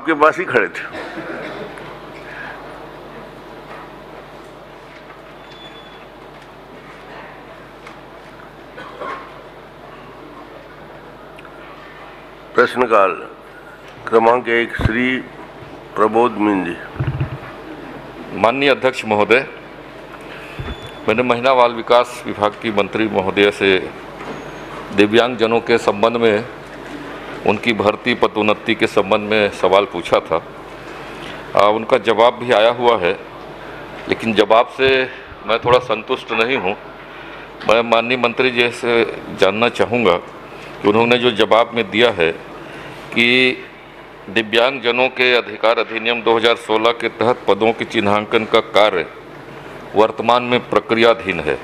आपके पास ही खड़े थे। प्रश्नकाल क्रमांक 1 श्री प्रबोध मीन जी। माननीय अध्यक्ष महोदय, मैंने महिला बाल विकास विभाग की मंत्री महोदय से दिव्यांग जनों के संबंध में, उनकी भर्ती पदोन्नति के संबंध में सवाल पूछा था। उनका जवाब भी आया हुआ है, लेकिन जवाब से मैं थोड़ा संतुष्ट नहीं हूँ। मैं माननीय मंत्री जी से जानना चाहूँगा कि उन्होंने जो जवाब में दिया है कि दिव्यांग जनों के अधिकार अधिनियम 2016 के तहत पदों के चिन्हांकन का कार्य वर्तमान में प्रक्रियाधीन है।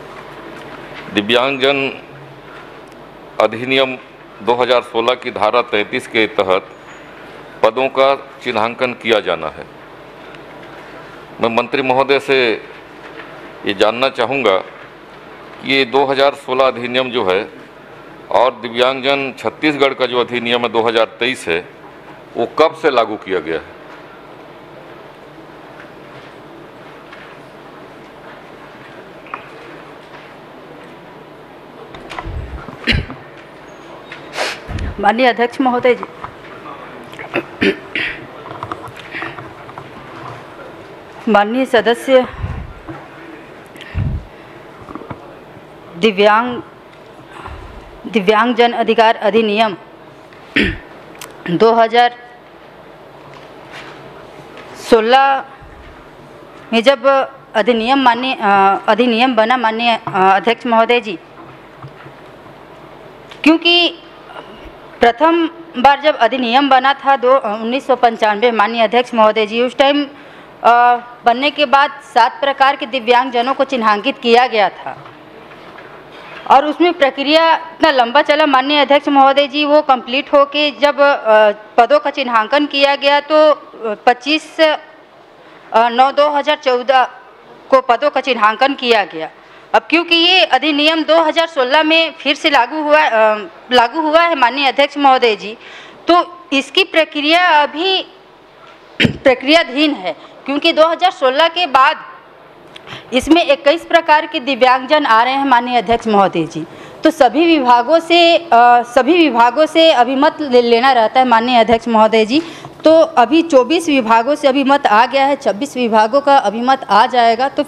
दिव्यांगजन अधिनियम 2016 की धारा 33 के तहत पदों का चिन्हांकन किया जाना है। मैं मंत्री महोदय से ये जानना चाहूँगा कि ये 2016 अधिनियम जो है और दिव्यांगजन छत्तीसगढ़ का जो अधिनियम है 2023 है, वो कब से लागू किया गया है? माननीय अध्यक्ष महोदय जी, माननीय सदस्य, दिव्यांगजन अधिकार अधिनियम 2016 में जब अधिनियम बना माननीय अध्यक्ष महोदय जी, क्योंकि प्रथम बार जब अधिनियम बना था 1995 माननीय अध्यक्ष महोदय जी, उस टाइम बनने के बाद 7 प्रकार के दिव्यांगजनों को चिन्हांकित किया गया था और उसमें प्रक्रिया इतना लंबा चला माननीय अध्यक्ष महोदय जी। वो कंप्लीट होके जब पदों का चिन्हांकन किया गया तो 25/9/2014 को पदों का चिन्हांकन किया गया। अब क्योंकि ये अधिनियम 2016 में फिर से लागू हुआ है माननीय अध्यक्ष महोदय जी, तो इसकी प्रक्रिया अभी प्रक्रियाधीन है, क्योंकि 2016 के बाद इसमें 21 प्रकार के दिव्यांगजन आ रहे हैं माननीय अध्यक्ष महोदय जी। तो सभी विभागों से अभिमत लेना रहता है माननीय अध्यक्ष महोदय जी। तो अभी 24 विभागों से अभिमत आ गया है, 26 विभागों का अभिमत आ जाएगा, तो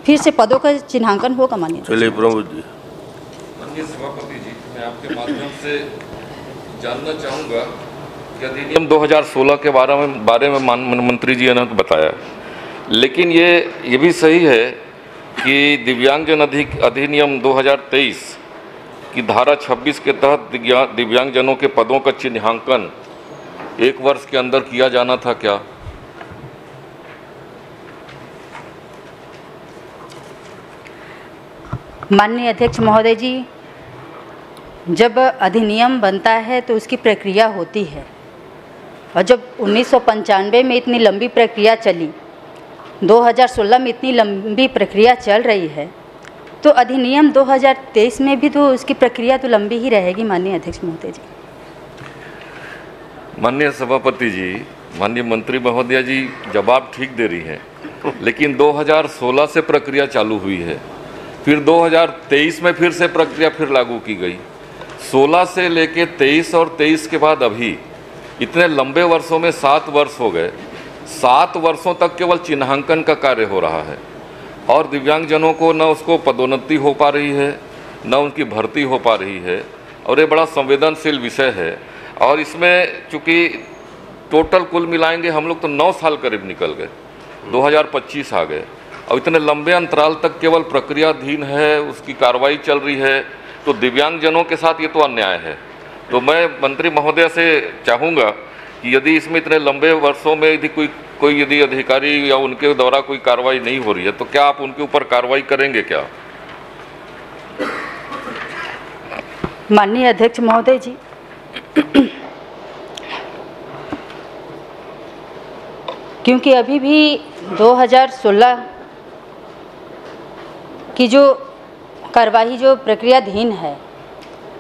फिर से पदों का चिन्हांकन होगा माननीय। चलिए प्रभु जी। माननीय सभापति जी, मैं आपके माध्यम से जानना चाहूँगा कि अधिनियम 2016 के बारे में मंत्री जी ने बताया, लेकिन ये भी सही है कि दिव्यांगजन अधिनियम 2023 की धारा 26 के तहत दिव्यांगजनों के पदों का चिन्हांकन 1 वर्ष के अंदर किया जाना था क्या? माननीय अध्यक्ष महोदय जी, जब अधिनियम बनता है तो उसकी प्रक्रिया होती है, और जब 1995 में इतनी लंबी प्रक्रिया चली, 2016 में इतनी लंबी प्रक्रिया चल रही है, तो अधिनियम 2023 में भी तो उसकी प्रक्रिया तो लंबी ही रहेगी माननीय अध्यक्ष महोदय जी। माननीय सभापति जी, माननीय मंत्री महोदया जी जवाब ठीक दे रही हैं, लेकिन 2016 से प्रक्रिया चालू हुई है, फिर 2023 में फिर से प्रक्रिया फिर लागू की गई। 16 से लेके 23 और 23 के बाद अभी इतने लंबे वर्षों में 7 वर्ष हो गए। 7 वर्षों तक केवल चिन्हांकन का कार्य हो रहा है और दिव्यांगजनों को न उसको पदोन्नति हो पा रही है, न उनकी भर्ती हो पा रही है, और ये बड़ा संवेदनशील विषय है। और इसमें चूँकि टोटल कुल मिलाएंगे हम लोग तो 9 साल करीब निकल गए, 2025 आ गए, और इतने लंबे अंतराल तक केवल प्रक्रियाधीन है, उसकी कार्रवाई चल रही है, तो दिव्यांगजनों के साथ ये तो अन्याय है। तो मैं मंत्री महोदय से चाहूँगा कि यदि इसमें इतने लंबे वर्षों में यदि कोई यदि अधिकारी या उनके द्वारा कोई कार्रवाई नहीं हो रही है, तो क्या आप उनके ऊपर कार्रवाई करेंगे क्या? माननीय अध्यक्ष महोदय जी, क्योंकि अभी भी 2016 की जो कार्यवाही जो प्रक्रियाधीन है,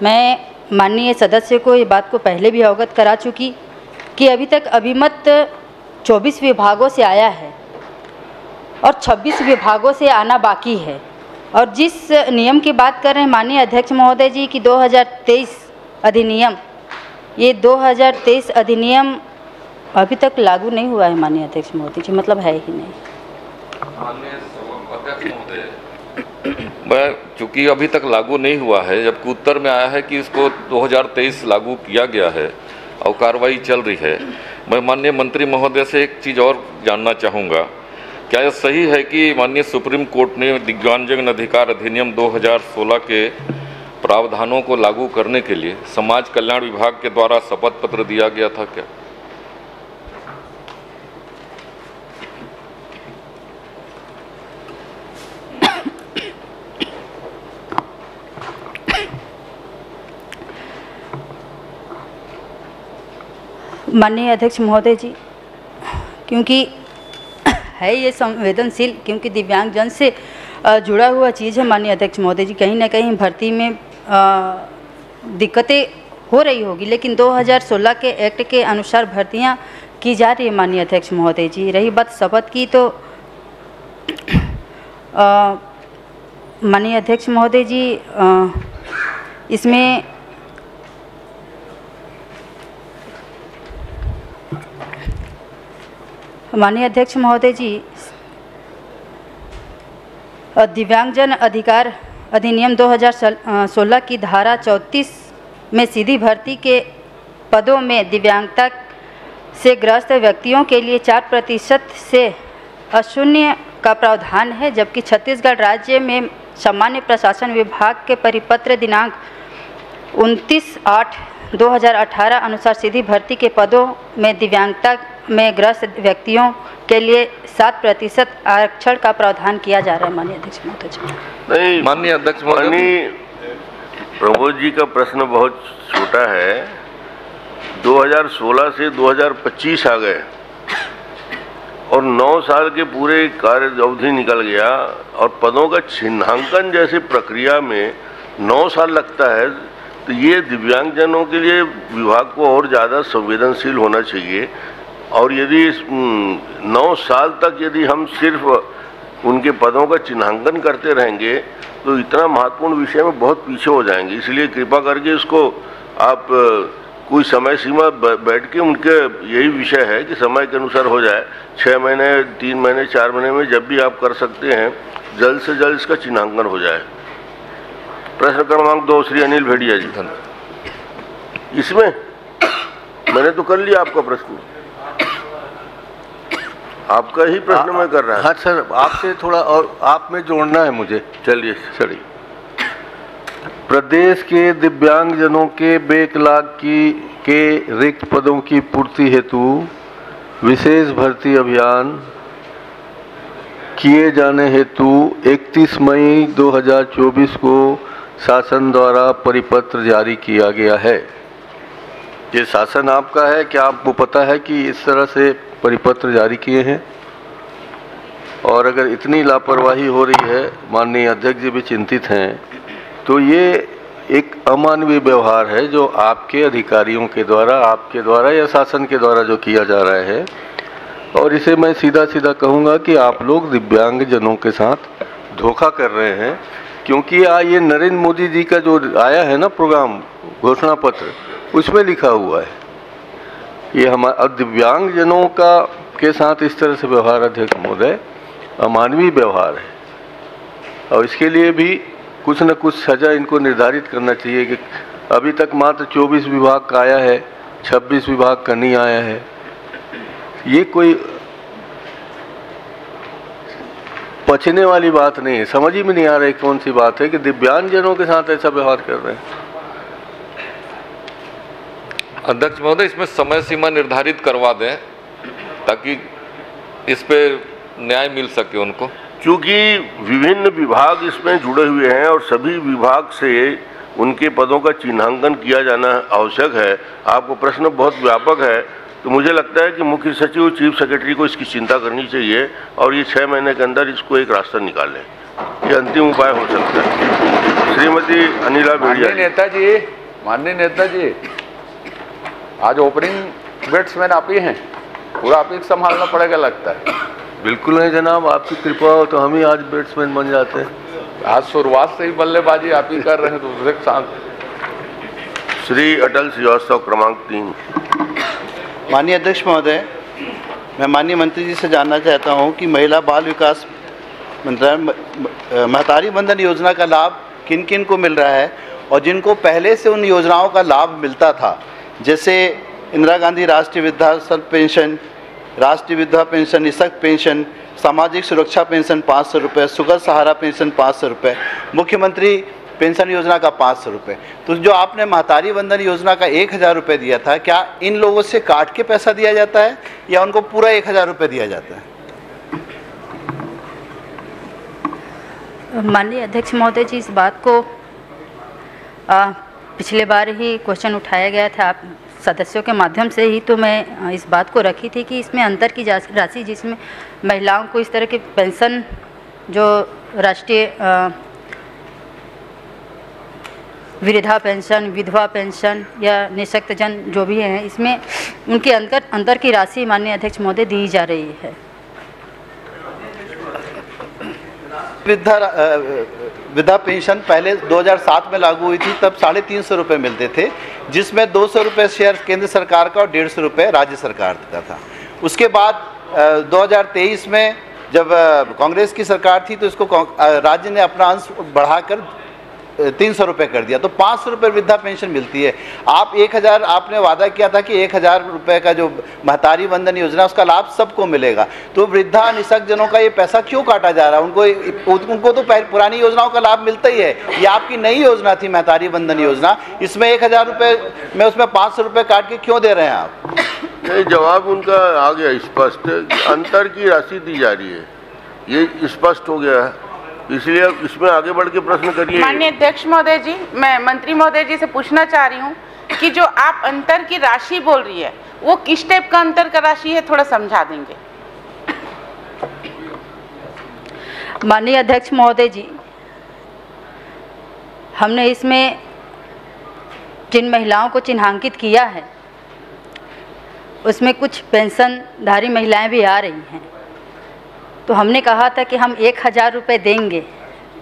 मैं माननीय सदस्य को ये बात को पहले भी अवगत करा चुकी कि अभी तक अभिमत 24 विभागों से आया है और 26 विभागों से आना बाकी है। और जिस नियम की बात कर रहे हैं माननीय अध्यक्ष महोदय जी कि 2023 अधिनियम, ये 2023 अधिनियम अभी तक लागू नहीं हुआ है माननीय अध्यक्ष महोदय जी, मतलब है ही नहीं। मैं चूंकि अभी तक लागू नहीं हुआ है, जबकि उत्तर में आया है कि इसको 2023 लागू किया गया है और कार्रवाई चल रही है। मैं माननीय मंत्री महोदय से एक चीज़ और जानना चाहूँगा, क्या यह सही है कि माननीय सुप्रीम कोर्ट ने दिव्यांगजन अधिकार अधिनियम 2016 के प्रावधानों को लागू करने के लिए समाज कल्याण विभाग के द्वारा शपथ पत्र दिया गया था क्या? माननीय अध्यक्ष महोदय जी, क्योंकि है ये संवेदनशील, क्योंकि दिव्यांगजन से जुड़ा हुआ चीज़ है माननीय अध्यक्ष महोदय जी, कहीं ना कहीं भर्ती में दिक्कतें हो रही होगी, लेकिन 2016 के एक्ट के अनुसार भर्तियां की जा रही है माननीय अध्यक्ष महोदय जी। रही बात शपथ की, तो माननीय अध्यक्ष महोदय जी इसमें माननीय अध्यक्ष महोदय जी दिव्यांगजन अधिकार अधिनियम 2016 की धारा 34 में सीधी भर्ती के पदों में दिव्यांगता से ग्रस्त व्यक्तियों के लिए 4% से अशून्य का प्रावधान है, जबकि छत्तीसगढ़ राज्य में सामान्य प्रशासन विभाग के परिपत्र दिनांक 29/8/2018 अनुसार सीधी भर्ती के पदों में दिव्यांगता में ग्रस्त व्यक्तियों के लिए 7% आरक्षण का प्रावधान किया जा रहा है माननीय अध्यक्ष महोदय जी। नहीं, माननीय अध्यक्ष महोदय, प्रमोद जी का प्रश्न बहुत छोटा है। 2016 से 2025 आ गए और 9 साल के पूरे कार्य अवधि निकल गया, और पदों का चिन्हांकन जैसे प्रक्रिया में 9 साल लगता है, तो ये दिव्यांगजनों के लिए विभाग को और ज़्यादा संवेदनशील होना चाहिए। और यदि 9 साल तक यदि हम सिर्फ उनके पदों का चिन्हांकन करते रहेंगे तो इतना महत्वपूर्ण विषय में बहुत पीछे हो जाएंगे। इसलिए कृपा करके इसको आप कोई समय सीमा बैठ के, उनके यही विषय है कि समय के अनुसार हो जाए, 6 महीने, 3 महीने, 4 महीने में जब भी आप कर सकते हैं, जल्द से जल्द इसका चिन्हांकन हो जाए। प्रश्न क्रमांक 2 श्री अनिल भेड़िया जी। इसमें मैंने तो कर लिया आपका प्रश्न, आपका ही प्रश्न मैं कर रहा हूँ। हाँ सर, आपसे थोड़ा और आप में जोड़ना है मुझे। चलिए चलिए। प्रदेश के दिव्यांगजनों के बैकलॉग के रिक्त पदों की पूर्ति हेतु विशेष भर्ती अभियान किए जाने हेतु 31 मई 2024 को शासन द्वारा परिपत्र जारी किया गया है। ये शासन आपका है, क्या आपको पता है कि इस तरह से परिपत्र जारी किए हैं? और अगर इतनी लापरवाही हो रही है, माननीय अध्यक्ष जी भी चिंतित हैं, तो ये एक अमानवीय व्यवहार है जो आपके अधिकारियों के द्वारा, आपके द्वारा या शासन के द्वारा जो किया जा रहा है। और इसे मैं सीधा सीधा कहूँगा कि आप लोग दिव्यांगजनों के साथ धोखा कर रहे हैं, क्योंकि ये नरेंद्र मोदी जी का जो आया है ना प्रोग्राम, घोषणा पत्र, उसमें लिखा हुआ है ये हमारा दिव्यांगजनों का के साथ इस तरह से व्यवहार अध्यक्ष महोदय अमानवीय व्यवहार है। और इसके लिए भी कुछ न कुछ सजा इनको निर्धारित करना चाहिए कि अभी तक मात्र 24 विभाग का आया है, 26 विभाग का नहीं आया है। ये कोई पचने वाली बात नहीं है, समझ ही में नहीं आ रही कौन सी बात है कि दिव्यांगजनों के साथ ऐसा व्यवहार कर रहे हैं। अध्यक्ष महोदय, इसमें समय सीमा निर्धारित करवा दें ताकि इस पे न्याय मिल सके उनको। क्योंकि विभिन्न विभाग इसमें जुड़े हुए हैं और सभी विभाग से उनके पदों का चिन्हांकन किया जाना आवश्यक है। आपको प्रश्न बहुत व्यापक है, तो मुझे लगता है कि मुख्य सचिव और चीफ सेक्रेटरी को इसकी चिंता करनी चाहिए और ये 6 महीने के अंदर इसको एक रास्ता निकालें। ये अंतिम उपाय हो सकता है। श्रीमती अनिला भेड़िया। माननीय नेताजी, आज ओपनिंग बैट्समैन आप ही हैं, पूरा आप ही को संभालना पड़ेगा लगता है। बिल्कुल नहीं जनाब, आपकी कृपा हो तो हम ही आज बैट्समैन बन जाते हैं। आज शुरुआत से ही बल्लेबाजी आप ही कर रहे हैं, दूसरे के साथ। श्री अटल श्रीवास्तव क्रमांक 3। माननीय अध्यक्ष महोदय, मैं माननीय मंत्री जी से जानना चाहता हूं कि महिला बाल विकास मंत्रालय महतारी बंधन योजना का लाभ किन किन को मिल रहा है, और जिनको पहले से उन योजनाओं का लाभ मिलता था, जैसे इंदिरा गांधी राष्ट्रीय वृद्धावस्था पेंशन, राष्ट्रीय विधवा पेंशन, निःशक्त पेंशन, सामाजिक सुरक्षा पेंशन 500 रुपये, सुगर सहारा पेंशन 500 रुपये, मुख्यमंत्री पेंशन योजना का 500 रुपये। तो जो आपने महतारी बंधन योजना का 1000 रुपये दिया था, क्या इन लोगों से काट के पैसा दिया जाता है या उनको पूरा 1000 रुपये दिया जाता है? माननीय अध्यक्ष महोदय जी, इस बात को पिछले बार ही क्वेश्चन उठाया गया था आप सदस्यों के माध्यम से ही, तो मैं इस बात को रखी थी कि इसमें अंतर की राशि जिसमें महिलाओं को इस तरह की पेंशन, जो राष्ट्रीय वृद्धा पेंशन, विधवा पेंशन या निःशक्त जन जो भी हैं, इसमें उनके अंतर की राशि माननीय अध्यक्ष महोदय दी जा रही है। वृद्धा पेंशन पहले 2007 में लागू हुई थी, तब 350 रुपये मिलते थे, जिसमें 200 रुपये शेयर केंद्र सरकार का और 150 रुपये राज्य सरकार का था। उसके बाद 2023 में जब कांग्रेस की सरकार थी तो इसको राज्य ने अपना अंश बढ़ाकर 300 रुपये कर दिया, तो 500 रुपये वृद्धा पेंशन मिलती है। आप 1000, आपने वादा किया था कि 1000 रुपये का जो महतारी बंधन योजना उसका लाभ सबको मिलेगा, तो वृद्धा निःशक्त जनों का ये पैसा क्यों काटा जा रहा है? उनको तो पुरानी योजनाओं का लाभ मिलता ही है। ये आपकी नई योजना थी महतारी बंधन योजना, इसमें 1000 रुपये में उसमें 500 रुपये काट के क्यों दे रहे हैं आप? नहीं, जवाब उनका आ गया स्पष्ट, अंतर की राशि दी जा रही है, ये स्पष्ट हो गया है, इसलिए इसमें आगे बढ़ के प्रश्न करिए। माननीय अध्यक्ष महोदय जी, मैं मंत्री महोदय जी से पूछना चाह रही हूँ कि जो आप अंतर की राशि बोल रही है वो किस टाइप का अंतर का राशि है, थोड़ा समझा देंगे? माननीय अध्यक्ष महोदय जी, हमने इसमें जिन महिलाओं को चिन्हांकित किया है उसमें कुछ पेंशनधारी महिलाएं भी आ रही हैं, तो हमने कहा था कि हम 1000 रुपये देंगे,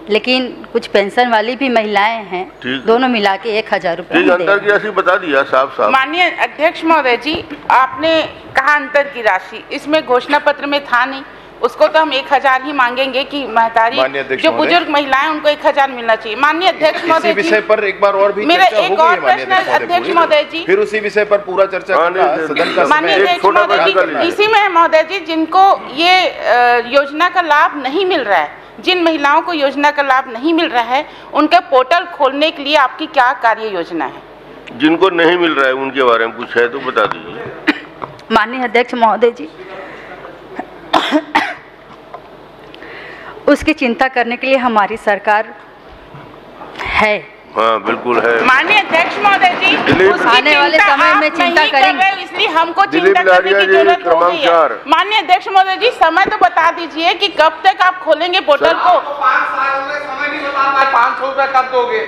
लेकिन कुछ पेंशन वाली भी महिलाएं हैं, दोनों मिला के 1000 रुपये। अंतर की राशि बता दिया साफ साफ। माननीय अध्यक्ष महोदय जी, आपने कहा अंतर की राशि, इसमें घोषणा पत्र में था नहीं, उसको तो हम 1000 ही मांगेंगे कि महतारी जो बुजुर्ग महिलाएं उनको 1000 मिलना चाहिए। माननीय अध्यक्ष महोदय जी, विषय पर एक बार और भी मेरा एक और प्रश्न अध्यक्ष महोदय जी, फिर उसी विषय पर पूरा चर्चा करना। माननीय अध्यक्ष महोदय जी, इसी में है महोदय जी, जिनको ये योजना का लाभ नहीं मिल रहा है, जिन महिलाओं को योजना का लाभ नहीं मिल रहा है, उनका पोर्टल खोलने के लिए आपकी क्या कार्य योजना है? जिनको नहीं मिल रहा है उनके बारे में कुछ है तो बता दीजिए। माननीय अध्यक्ष महोदय जी, उसकी चिंता करने के लिए हमारी सरकार है। हाँ बिल्कुल है। माननीय अध्यक्ष महोदय जी, आने वाले समय में चिंता करेंगे, इसलिए हमको चिंता करने की जरूरत हो गई है। माननीय अध्यक्ष महोदय जी, समय तो बता दीजिए कि कब तक आप खोलेंगे पोर्टल को? 5 साल में समय नहीं बता पाए, 500 रुपये कब दोगे?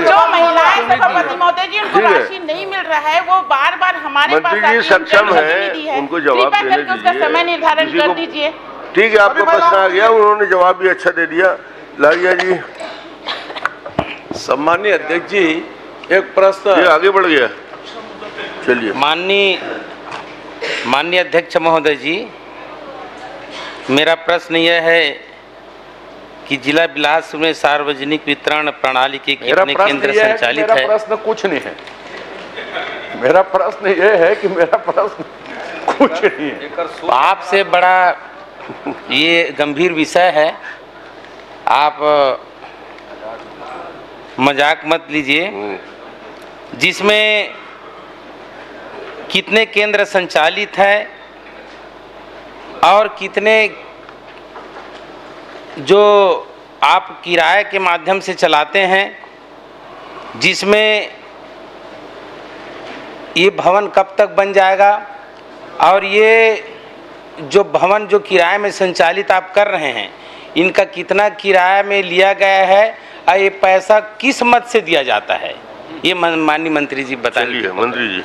जो महिलाएं सभापति महोदय जी उनको राशि नहीं मिल रहा है, वो बार बार हमारे पास मंत्री जी सक्षम है उनको जवाब देने दीजिए, उसका समय निर्धारण कर दीजिए। ठीक है, आपको प्रश्न आ गया, उन्होंने जवाब भी अच्छा दे दिया। लालिया जी। सम्माननीय अध्यक्ष जी, एक प्रश्न ये आगे बढ़ गया, चलिए। माननीय अध्यक्ष महोदय जी, मेरा प्रश्न यह है कि जिला बिलासपुर में सार्वजनिक वितरण प्रणाली के कितने केंद्र संचालित है? मेरा प्रश्न कुछ नहीं है, मेरा प्रश्न ये है कि मेरा प्रश्न कुछ नहीं है। आपसे बड़ा ये गंभीर विषय है, आप मजाक मत लीजिए, जिसमें कितने केंद्र संचालित है और कितने जो आप किराए के माध्यम से चलाते हैं, जिसमें ये भवन कब तक बन जाएगा और ये जो भवन जो किराए में संचालित आप कर रहे हैं, इनका कितना किराया में लिया गया है और ये पैसा किस मद से दिया जाता है, ये माननीय मंत्री जी बताइए। मंत्री जी।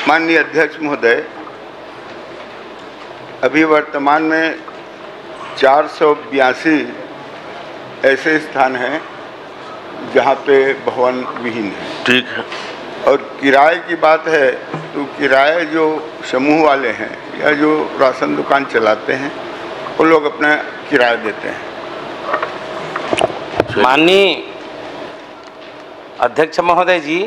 माननीय अध्यक्ष महोदय, अभी वर्तमान में 482 ऐसे स्थान हैं जहाँ पे भवन विहीन है। ठीक है। और किराए की बात है तो किराए जो समूह वाले हैं या जो राशन दुकान चलाते हैं वो लोग अपना किराया देते हैं। माननीय अध्यक्ष महोदय जी,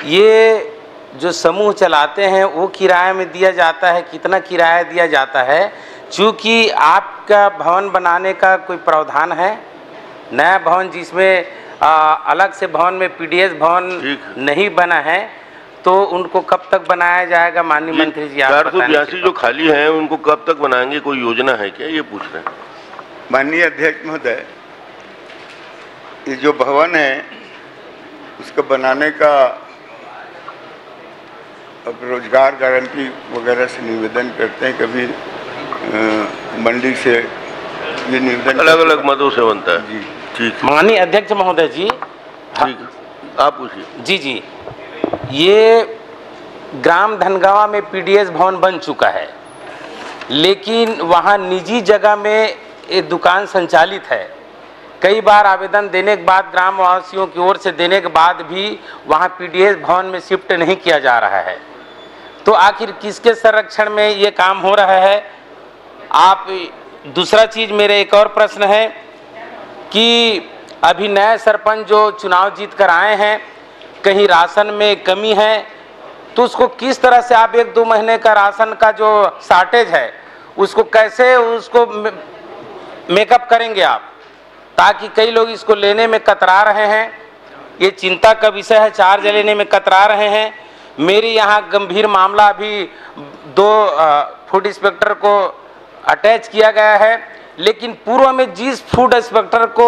ये जो समूह चलाते हैं वो किराए में दिया जाता है, कितना किराया दिया जाता है? चूँकि आपका भवन बनाने का कोई प्रावधान है, नया भवन जिसमें अलग से भवन में पीडीएस भवन नहीं बना है, तो उनको कब तक बनाया जाएगा माननीय मंत्री जी? 482 जो खाली हैं उनको कब तक बनाएंगे, कोई योजना है क्या, ये पूछ रहे हैं। माननीय अध्यक्ष महोदय, ये जो भवन है उसको बनाने का अब रोजगार गारंटी वगैरह से निवेदन करते हैं, कभी मंडी से ये निवेदन अलग अलग मदों से बनता है जी। ठीक। माननीय अध्यक्ष महोदय जी, ठीक, आप पूछिए। जी जी, ये ग्राम धनगावा में पीडीएस भवन बन चुका है, लेकिन वहाँ निजी जगह में ये दुकान संचालित है। कई बार आवेदन देने के बाद, ग्राम वासियों की ओर से देने के बाद भी वहाँ पीडीएस भवन में शिफ्ट नहीं किया जा रहा है। तो आखिर किसके संरक्षण में ये काम हो रहा है? आप दूसरा चीज़, मेरे एक और प्रश्न है कि अभी नए सरपंच जो चुनाव जीत कर आए हैं, कहीं राशन में कमी है, तो उसको किस तरह से आप 1-2 महीने का राशन का जो शॉर्टेज है उसको कैसे उसको मेकअप करेंगे आप, ताकि कई लोग इसको लेने में कतरा रहे हैं। ये चिंता का विषय है, चार्ज लेने में कतरा रहे हैं। मेरे यहाँ गंभीर मामला, अभी 2 फूड इंस्पेक्टर को अटैच किया गया है, लेकिन पूर्व में जिस फूड इंस्पेक्टर को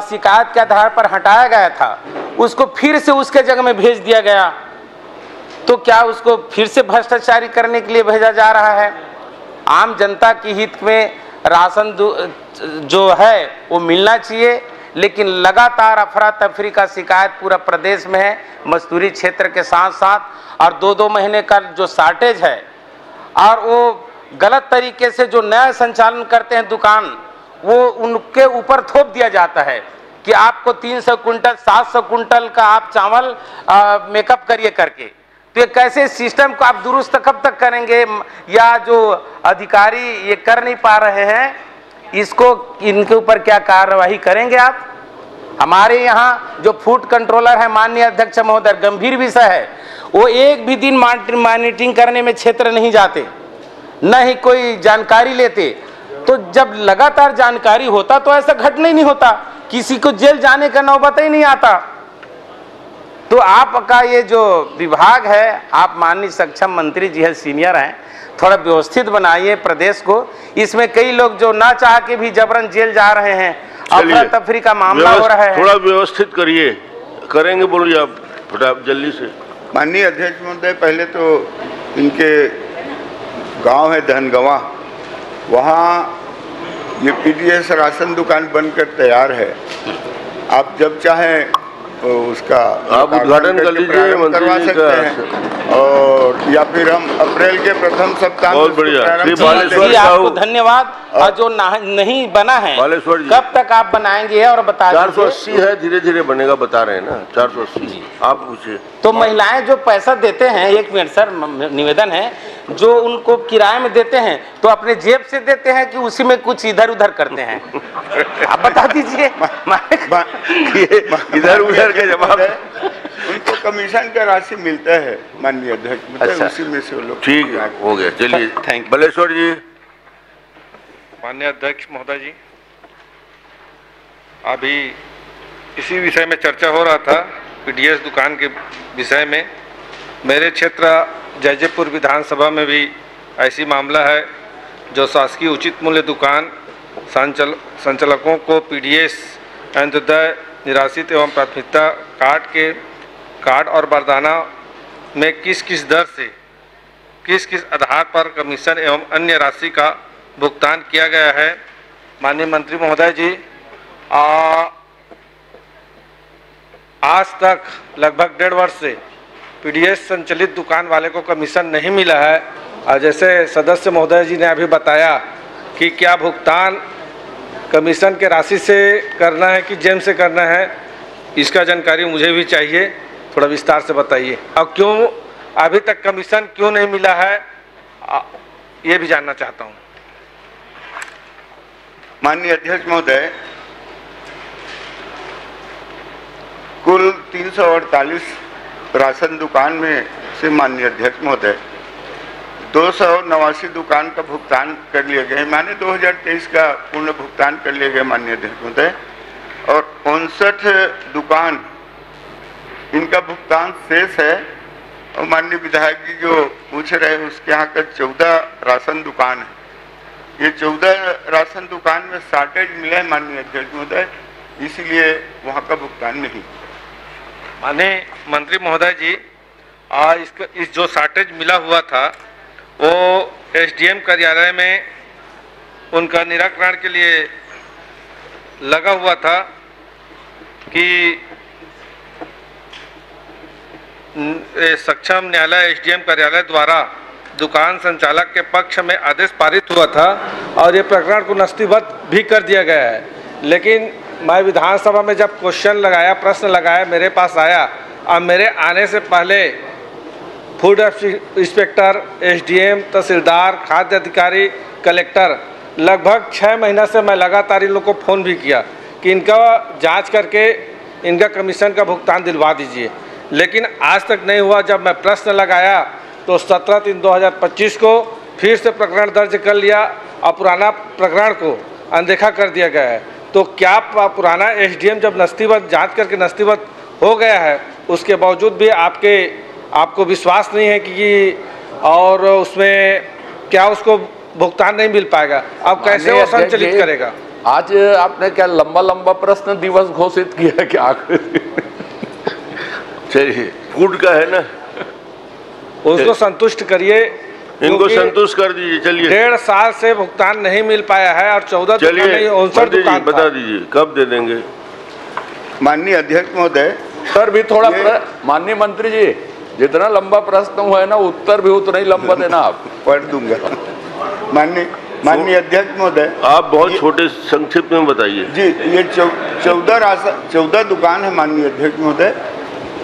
शिकायत के आधार पर हटाया गया था, उसको फिर से उसके जगह में भेज दिया गया। तो क्या उसको फिर से भ्रष्टाचारी करने के लिए भेजा जा रहा है? आम जनता के हित में राशन जो है वो मिलना चाहिए, लेकिन लगातार अफरा तफरी का शिकायत पूरा प्रदेश में है, मस्तूरी क्षेत्र के साथ साथ, और 2-2 महीने का जो शॉर्टेज है, और वो गलत तरीके से जो नया संचालन करते हैं दुकान, वो उनके ऊपर थोप दिया जाता है कि आपको 300 कुंटल 700 कुंटल का आप चावल मेकअप करिए करके। तो ये कैसे सिस्टम को आप दुरुस्त कब तक करेंगे? या जो अधिकारी ये कर नहीं पा रहे हैं, इसको इनके ऊपर क्या कार्रवाई करेंगे आप? हमारे यहाँ जो फूड कंट्रोलर है माननीय अध्यक्ष महोदय, गंभीर विषय है, वो एक भी दिन मॉनिटरिंग करने में क्षेत्र नहीं जाते, न ही कोई जानकारी लेते। तो जब लगातार जानकारी होता तो ऐसा घटना ही नहीं होता, किसी को जेल जाने का नौबत ही नहीं आता। तो आपका ये जो विभाग है, आप माननीय सक्षम मंत्री जी है, सीनियर हैं, थोड़ा व्यवस्थित बनाइए प्रदेश को। इसमें कई लोग जो ना चाह के भी जबरन जेल जा रहे हैं, अफरा तफरी का मामला हो रहा है। थोड़ा व्यवस्थित करिए, करेंगे बोलिए आप फटाफट जल्दी से। माननीय अध्यक्ष महोदय, पहले तो इनके गांव है धनगवा, वहाँ ये पीडीएस राशन दुकान बनकर तैयार है। आप जब चाहें उसका आप उद्घाटन कर लीजिए, करवा सकते हैं, और या फिर हम अप्रैल के प्रथम सप्ताह। बहुत बढ़िया, जी आपको धन्यवाद। और जो नहीं बना है कब तक आप बनाएंगे और बता दीजिए। 480 है, धीरे धीरे बनेगा, बता रहे हैं ना 480। आप पूछिए। तो महिलाएं जो पैसा देते हैं, 1 मिनट सर, निवेदन है, जो उनको किराए में देते हैं तो अपने जेब से देते हैं कि उसी में कुछ इधर उधर करते हैं? आप बता दीजिए। इधर उधर के जवाब, उनको कमीशन का राशि मिलता है माननीय अध्यक्ष। अच्छा, उसी में से वो लोग। ठीक है, हो गया, चलिए। Thank you. बलेश्वर जी। माननीय अध्यक्ष महोदय जी, अभी इसी विषय में चर्चा हो रहा था, पीडीएस दुकान के विषय में। मेरे क्षेत्र जयपुर विधानसभा में भी ऐसी मामला है, जो शासकीय उचित मूल्य दुकान संचालकों को पीडीएस, अंत्योदय, निराश्रित एवं प्राथमिकता कार्ड और बारदाना में किस किस दर से किस किस आधार पर कमीशन एवं अन्य राशि का भुगतान किया गया है। माननीय मंत्री महोदय जी, आज तक लगभग 1.5 वर्ष से पीडीएस संचालित दुकान वाले को कमीशन नहीं मिला है। और जैसे सदस्य महोदय जी ने अभी बताया कि क्या भुगतान कमीशन के राशि से करना है कि जेम से करना है, इसका जानकारी मुझे भी चाहिए, थोड़ा विस्तार से बताइए। और क्यों अभी तक कमीशन क्यों नहीं मिला है, ये भी जानना चाहता हूँ। माननीय अध्यक्ष महोदय, कुल 348 राशन दुकान में से माननीय अध्यक्ष महोदय 289 दुकान का भुगतान कर लिए गए, माने 2023 का पूर्ण भुगतान कर लिए गए माननीय अध्यक्ष महोदय। और 59 दुकान इनका भुगतान शेष है। और माननीय विधायक जी जो पूछ रहे हैं उसके यहाँ का 14 राशन दुकान है। ये 14 राशन दुकान में शॉर्टेज मिला है माननीय अध्यक्ष महोदय, इसीलिए वहाँ का भुगतान नहीं। माननीय मंत्री महोदय जी, इस जो शॉर्टेज मिला हुआ था वो एसडीएम कार्यालय में उनका निराकरण के लिए लगा हुआ था कि सक्षम न्यायालय एसडीएम कार्यालय द्वारा दुकान संचालक के पक्ष में आदेश पारित हुआ था और ये प्रकरण को नस्तीबद्ध भी कर दिया गया है। लेकिन मैं विधानसभा में जब क्वेश्चन लगाया, प्रश्न लगाया, मेरे पास आया और मेरे आने से पहले फूड इंस्पेक्टर, एसडीएम, तहसीलदार, खाद्य अधिकारी, कलेक्टर, लगभग 6 महीना से मैं लगातार इन लोग को फ़ोन भी किया कि इनका जांच करके इनका कमीशन का भुगतान दिलवा दीजिए, लेकिन आज तक नहीं हुआ। जब मैं प्रश्न लगाया तो 17/3/2025 को फिर से प्रकरण दर्ज कर लिया और पुराना प्रकरण को अनदेखा कर दिया गया है। तो क्या पुराना एसडीएम जब नस्तीबद्ध जांच करके नस्तीबद्ध हो गया है, उसके बावजूद भी आपको विश्वास नहीं है कि और उसमें क्या उसको भुगतान नहीं मिल पाएगा? अब कैसे वो संचालित करेगा? आज आपने क्या लंबा प्रश्न दिवस घोषित किया क्या? चलिए, फूड का है ना, उसको संतुष्ट करिए, इनको संतुष्ट कर दीजिए। चलिए, 1.5 साल से भुगतान नहीं मिल पाया है और 14 दुकान नहीं, 59 दुकान बता दीजिए कब दे देंगे। माननीय अध्यक्ष महोदय, सर भी थोड़ा माननीय मंत्री जी, जितना लंबा प्रश्न हुआ है ना, उत्तर भी उतना ही लंबा देना। आप पढ़ दूंगा। माननीय अध्यक्ष महोदय, आप बहुत छोटे संक्षिप्त में बताइए जी। ये 14 दुकान है माननीय अध्यक्ष महोदय।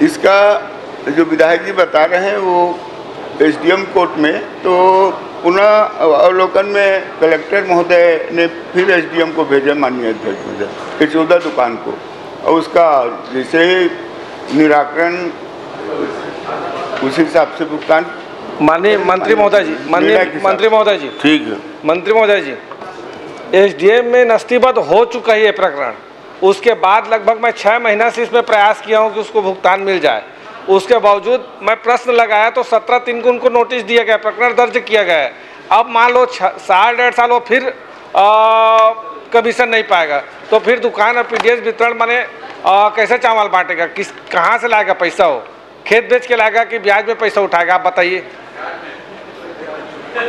इसका जो विधायक जी बता रहे हैं वो एसडीएम कोर्ट में, तो पुनः अवलोकन में कलेक्टर महोदय ने फिर एसडीएम को भेजा माननीय अध्यक्ष महोदय, ये 14 दुकान को, और उसका जैसे ही निराकरण उसी हिसाब से भुगतान। माननीय मंत्री महोदय जी, मंत्री महोदय जी, ठीक है मंत्री महोदय जी, एसडीएम में नस्तीबद्ध हो चुका है ये प्रकरण। उसके बाद लगभग मैं 6 महीना से इसमें प्रयास किया हूँ कि उसको भुगतान मिल जाए। उसके बावजूद मैं प्रश्न लगाया तो 17/3 को उनको नोटिस दिया गया, प्रकरण दर्ज किया गया है। अब मान लो 1.5 साल वो फिर कमीशन नहीं पाएगा, तो फिर दुकान और पीडीएस वितरण माने कैसे चावल बांटेगा? कहाँ से लाएगा पैसा? हो खेत बेच के लाएगा कि ब्याज में पैसा उठाएगा? आप बताइए।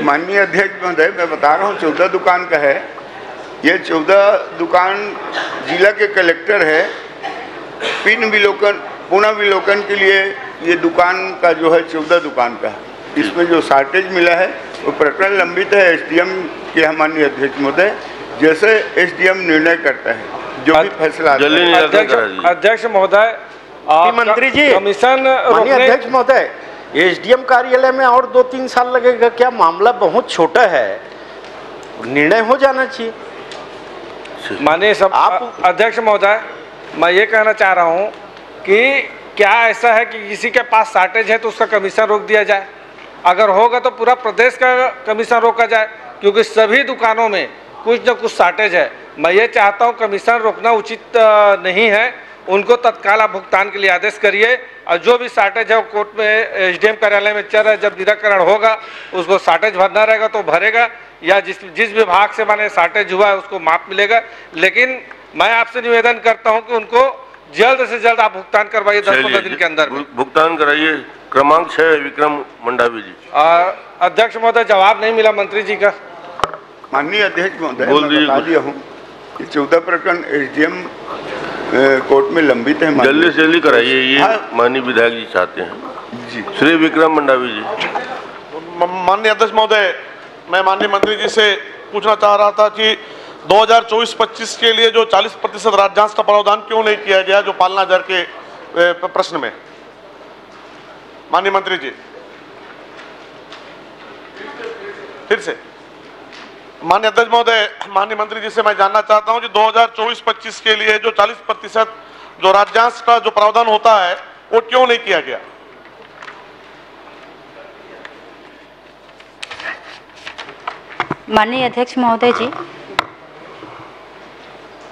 माननीय अध्यक्ष महोदय, मैं बता रहा हूँ 14 दुकान का है। ये 14 दुकान जिला के कलेक्टर है। पुनर्विलोकन के लिए ये दुकान का जो है 14 दुकान का है। इसमें जो शॉर्टेज मिला है वो प्रकरण लंबित है एसडीएम के। माननीय अध्यक्ष महोदय, जैसे एसडीएम निर्णय करता है, जो भी फैसला अध्यक्ष महोदय, मंत्री जी, कमीशन माननीय अध्यक्ष महोदय, एसडीएम कार्यालय में और 2-3 साल लगेगा क्या? मामला बहुत छोटा है, निर्णय हो जाना चाहिए। माननीय आप अध्यक्ष महोदय, मैं ये कहना चाह रहा हूँ कि क्या ऐसा है कि किसी के पास शॉर्टेज है तो उसका कमीशन रोक दिया जाए? अगर होगा तो पूरा प्रदेश का कमीशन रोका जाए, क्योंकि सभी दुकानों में कुछ न कुछ शॉर्टेज है। मैं ये चाहता हूँ कमीशन रोकना उचित नहीं है, उनको तत्काल आप भुगतान के लिए आदेश करिए। और जो भी शॉर्टेज है वो कोर्ट में एसडीएम कार्यालय में चल रहा है, जब निराकरण होगा उसको शॉर्टेज भरना रहेगा तो भरेगा, या जिस विभाग से माने शॉर्टेज हुआ है उसको माफ मिलेगा। लेकिन मैं आपसे निवेदन करता हूं कि उनको जल्द से जल्द आप भुगतान करवाइए, 10-15 दिन के अंदर भुगतान कराइए। क्रमांक 6 विक्रम मंडावी जी। अध्यक्ष महोदय, जवाब नहीं मिला मंत्री जी का। माननीय अध्यक्ष महोदय, बोल मैं दीजिए बता दिया हूँ कि 14 प्रकरण एसडीएम कोर्ट में लंबित है। जल्दी से जल्दी कराइए, ये हाँ। माननीय विधायक जी चाहते हैं जी। श्री विक्रम मंडावी जी। माननीय अध्यक्ष महोदय, मैं माननीय मंत्री जी से पूछना चाह रहा था कि 2024-25 के लिए जो 40% राज्यांश का प्रावधान क्यों नहीं किया गया, जो पालना दर के प्रश्न में। माननीय मंत्री जी, फिर से माननीय अध्यक्ष महोदय, माननीय मंत्री जी से मैं जानना चाहता हूं कि 2024-25 के लिए जो 40% जो राज्यांश का जो प्रावधान होता है वो क्यों नहीं किया गया। माननीय अध्यक्ष महोदय जी,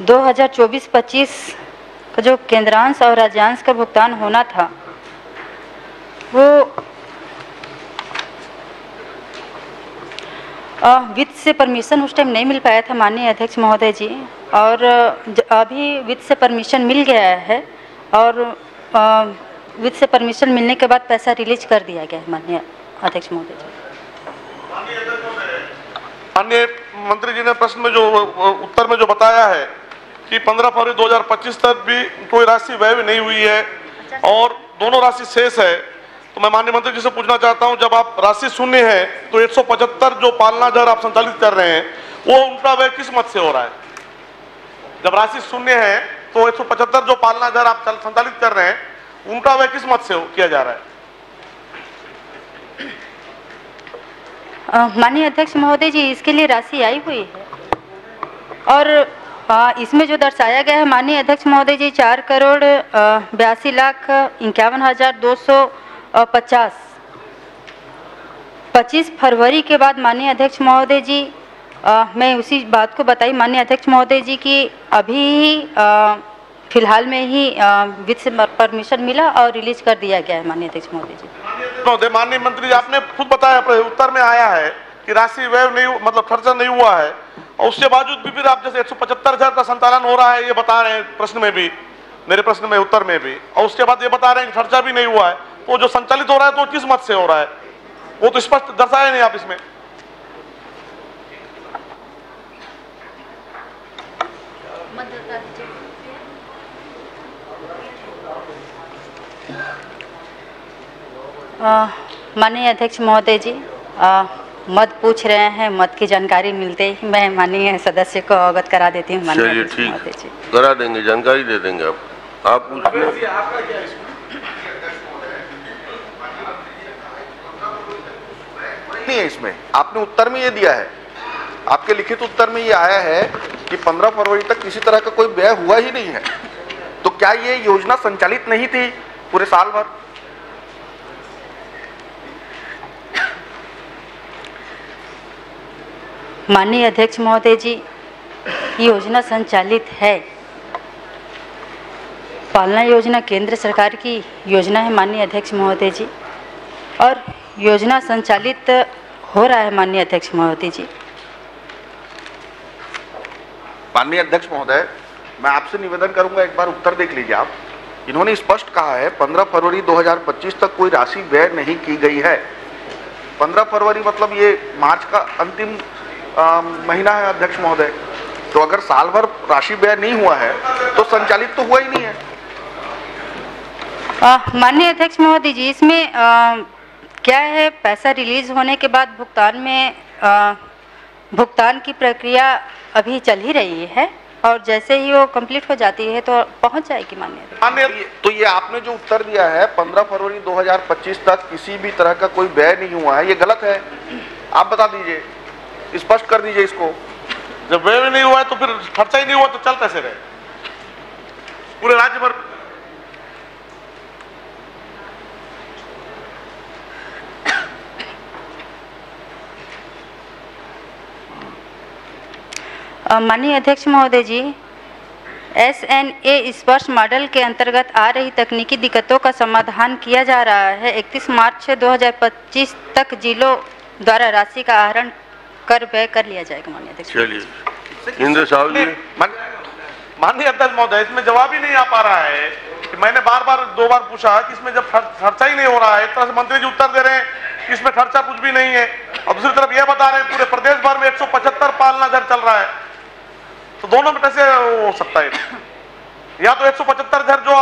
2024-25 का जो केंद्रांश और राज्यांश का भुगतान होना था वो वित्त से परमिशन उस टाइम नहीं मिल पाया था माननीय अध्यक्ष महोदय जी, और अभी वित्त से परमिशन मिल गया है और वित्त से परमिशन मिलने के बाद पैसा रिलीज कर दिया गया है माननीय अध्यक्ष महोदय जी। माननीय मंत्री जी ने प्रश्न में जो उत्तर में जो बताया है कि 15 फरवरी 2025 तक भी कोई राशि व्यय नहीं हुई है और दोनों राशि शेष है, तो मैं माननीय मंत्री जी से पूछना चाहता हूं, जब आप राशि शून्य है तो 175 जो पालना दर आप संचालित कर रहे हैं वो उनका व्यय किस मद से हो रहा है? जब राशि शून्य है तो 175 जो पालना दर आप संचालित कर रहे हैं उनका व्यय किस मद से किया जा रहा है? माननीय अध्यक्ष महोदय जी, इसके लिए राशि आई हुई है और इसमें जो दर्शाया गया है माननीय अध्यक्ष महोदय जी 4,82,51,250 25 फरवरी के बाद माननीय अध्यक्ष महोदय जी, मैं उसी बात को बताई माननीय अध्यक्ष महोदय जी कि अभी ही फिलहाल में ही वित्त से परमिशन मिला और रिलीज कर दिया गया है माननीय अध्यक्ष महोदय जी। माननीय मंत्री जी, आपने खुद बताया उत्तर में आया है कि राशि व्यय नहीं, मतलब खर्चा नहीं हुआ है, और उसके बावजूद भी फिर आप जैसे 175,000 का संचालन हो रहा है ये बता रहे हैं प्रश्न में भी, मेरे प्रश्न में उत्तर में भी, और उसके बाद ये बता रहे हैं कि खर्चा भी नहीं हुआ है, तो जो संचालित हो रहा है तो किस मत से हो रहा है वो तो स्पष्ट दर्शाया नहीं आप इसमें। माननीय अध्यक्ष महोदय जी, मत पूछ रहे हैं, मत की जानकारी मिलते ही मैं माननीय सदस्य को अवगत करा देती हूँ। चलिए ठीक, करा देंगे, जानकारी दे देंगे आप पूछ लें। नहीं है इसमें, आपने उत्तर में ये दिया है, आपके लिखित उत्तर में ये आया है कि 15 फरवरी तक किसी तरह का कोई व्यय हुआ ही नहीं है, तो क्या ये योजना संचालित नहीं थी पूरे साल भर? माननीय अध्यक्ष महोदय जी, योजना संचालित है। पालना योजना केंद्र सरकार की योजना है माननीय अध्यक्ष महोदय जी, और योजना संचालित हो रहा है माननीय अध्यक्ष महोदय जी। माननीय अध्यक्ष महोदय, मैं आपसे निवेदन करूंगा, एक बार उत्तर देख लीजिए आप। इन्होंने स्पष्ट कहा है 15 फरवरी 2025 तक कोई राशि व्यय नहीं की गई है। 15 फरवरी मतलब ये मार्च का अंतिम महीना है अध्यक्ष महोदय, तो अगर साल भर राशि व्यय नहीं हुआ है तो संचालित तो हुआ ही नहीं है। माननीय अध्यक्ष महोदय जी, इसमें क्या है, पैसा रिलीज होने के बाद भुगतान में भुगतान की प्रक्रिया अभी चल ही रही है और जैसे ही वो कंप्लीट हो जाती है तो पहुंच जाएगी माननीय। तो ये आपने जो उत्तर दिया है 15 फरवरी 2025 तक किसी भी तरह का कोई व्यय नहीं हुआ है, ये गलत है। आप बता दीजिए, स्पष्ट कर दीजिए इसको। जब व्यय नहीं हुआ है तो फिर खर्चा ही नहीं हुआ तो चल कैसे रहे पूरे राज्य भर? माननीय अध्यक्ष महोदय जी, SNA स्पर्श मॉडल के अंतर्गत आ रही तकनीकी दिक्कतों का समाधान किया जा रहा है। 31 मार्च 2025 तक जिलों द्वारा राशि का आहरण कर व्यय कर लिया जाएगा माननीय अध्यक्ष। चलिए इंद्र साहब जी। माननीय अध्यक्ष महोदय, इसमें जवाब ही नहीं आ पा रहा है कि मैंने बार बार 2 बार पूछा कि इसमें जब खर्चा ही नहीं हो रहा है, एक तरह से मंत्री जी उत्तर दे रहे हैं कि इसमें खर्चा कुछ भी नहीं है, और दूसरी तरफ यह बता रहे हैं पूरे प्रदेश भर में 175 पालना घर चल रहा है। तो दोनों में कैसे हो सकता है? या तो 175 घर जो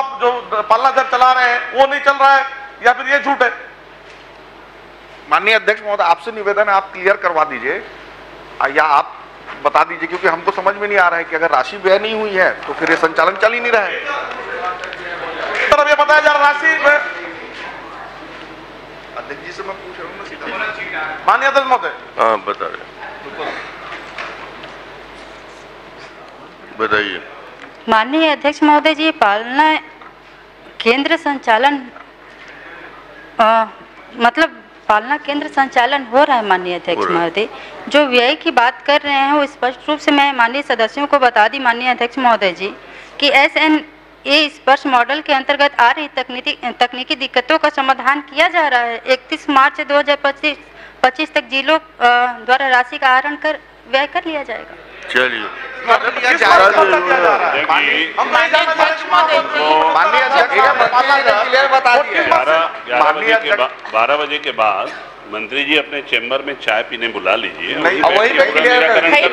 पालना घर चला रहे हैं वो नहीं चल रहा है, या फिर ये झूठ है। माननीय अध्यक्ष महोदय, आपसे निवेदन है आप क्लियर करवा दीजिए या आप बता दीजिए, क्योंकि हमको समझ में नहीं आ रहा है कि अगर राशि व्यय नहीं हुई है तो फिर ये संचालन चल ही नहीं रहा है। तरफ ये बताया जा रहा राशि अध्यक्ष जी से मैं पूछ रहा हूँ ना सीधा। माननीय अध्यक्ष महोदय, हाँ बता रहे, बताइए। माननीय अध्यक्ष महोदय जी, पालना केंद्र संचालन मतलब पालना केंद्र संचालन हो रहा है माननीय अध्यक्ष महोदय। जो व्यय की बात कर रहे हैं वो स्पष्ट रूप से मैं माननीय सदस्यों को बता दी माननीय अध्यक्ष महोदय जी कि SNA स्पर्श मॉडल के अंतर्गत आ रही तकनीकी दिक्कतों का समाधान किया जा रहा है। 31 मार्च 2025 तक जिलों द्वारा राशि का आहरण कर व्यय कर लिया जाएगा। चलिए, माननीय 12 बजे के बाद मंत्री जी अपने चैम्बर में चाय पीने बुला लीजिए।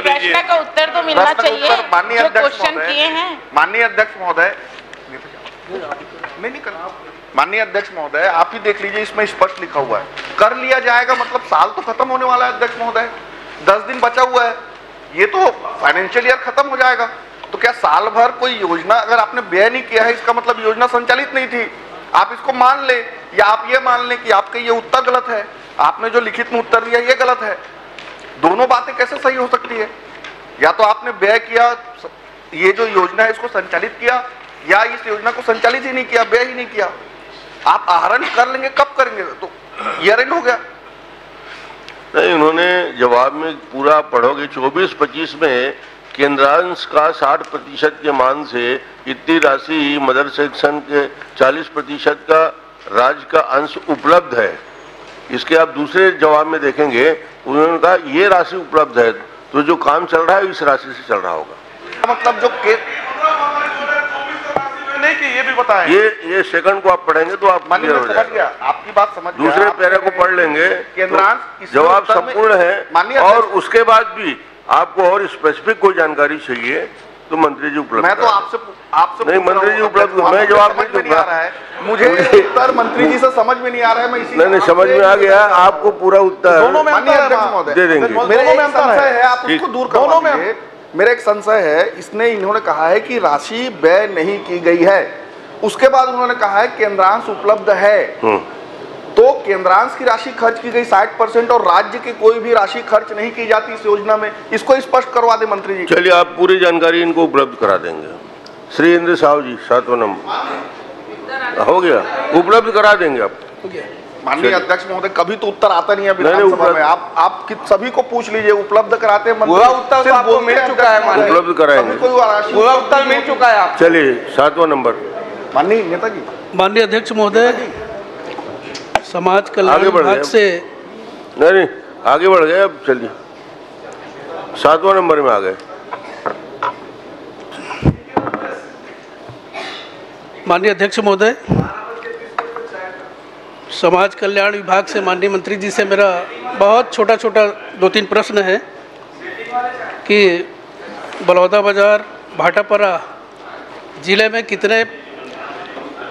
प्रश्न का उत्तर तो मिलना चाहिए जो क्वेश्चन किए हैं। माननीय अध्यक्ष महोदय, माननीय अध्यक्ष महोदय, आप ही देख लीजिए, इसमें स्पष्ट लिखा हुआ है कर लिया जाएगा, मतलब साल तो खत्म होने वाला है अध्यक्ष महोदय, 10 दिन बचा हुआ है, ये तो फाइनेंशियल ईयर खत्म हो जाएगा। तो क्या साल भर कोई योजना अगर आपने व्यय नहीं किया है, इसका मतलब योजना संचालित नहीं थी? आप इसको मान ले या आप ये मान ले कि आपका ये उत्तर गलत है, आपने जो लिखित में उत्तर दिया ये गलत है। दोनों बातें कैसे सही हो सकती है? या तो आपने व्यय किया, ये जो योजना है इसको संचालित किया, या इस योजना को संचालित ही नहीं किया, व्यय ही नहीं किया। आप आहरण कर लेंगे, कब करेंगे? तो ईयर एंड हो गया। नहीं, उन्होंने जवाब में पूरा पढ़ोगे 24-25 में केंद्रांश का 60% के मान से इतनी राशि मदर सेक्शन के 40% का राज्य का अंश उपलब्ध है। इसके आप दूसरे जवाब में देखेंगे, उन्होंने कहा ये राशि उपलब्ध है, तो जो काम चल रहा है इस राशि से चल रहा होगा। मतलब जो नहीं कि ये भी बताएं, ये सेकंड को आप पढ़ेंगे तो आप माननीय समझ गया, आपकी बात समझ गया। दूसरे पैरा को पढ़ लेंगे, केंद्रांश जवाब संपूर्ण है, और उसके बाद भी आपको और स्पेसिफिक कोई जानकारी चाहिए तो मंत्री जी उपलब्ध। मैं तो आपसे नहीं, मंत्री जी उपलब्ध, मैं जवाब नहीं दूंगा। मुझे उत्तर मंत्री जी से समझ में नहीं आ रहा है, मैं इसी नहीं समझ में आ गया, आपको पूरा उत्तर दोनों में दे देंगे। मेरा एक संशय है, आप उसको दूर करवा दीजिए। मेरा एक संशय है, इसने इन्होंने कहा है कि राशि व्यय नहीं की गई है, उसके बाद उन्होंने कहा है केंद्रांश उपलब्ध है। तो केंद्रांश की राशि खर्च की गई 60% और राज्य की कोई भी राशि खर्च नहीं की जाती इस योजना में, इसको स्पष्ट करवा दे मंत्री जी। चलिए, आप पूरी जानकारी इनको उपलब्ध करा देंगे। श्री इंद्र साहू जी 7वां नंबर हो गया, उपलब्ध करा देंगे आप। माननीय अध्यक्ष महोदय, कभी तो उत्तर आता नहीं है विधानसभा में। आप सभी को पूछ लीजिए, उपलब्ध कराते हैं। पूरा उत्तर तो आपको मिल चुका है, उपलब्ध कराएंगे, पूरा उत्तर मिल चुका है आप। चलिए 7वां नंबर। माननीय नेताजी, माननीय अध्यक्ष महोदय, समाज कल्याण विभाग से नहीं आगे बढ़ गए। अब चलिए 7वां नंबर में आ गए। माननीय अध्यक्ष महोदय, समाज कल्याण विभाग से माननीय मंत्री जी से मेरा बहुत छोटा 2-3 प्रश्न है कि बलौदा बाजार भाटापारा जिले में कितने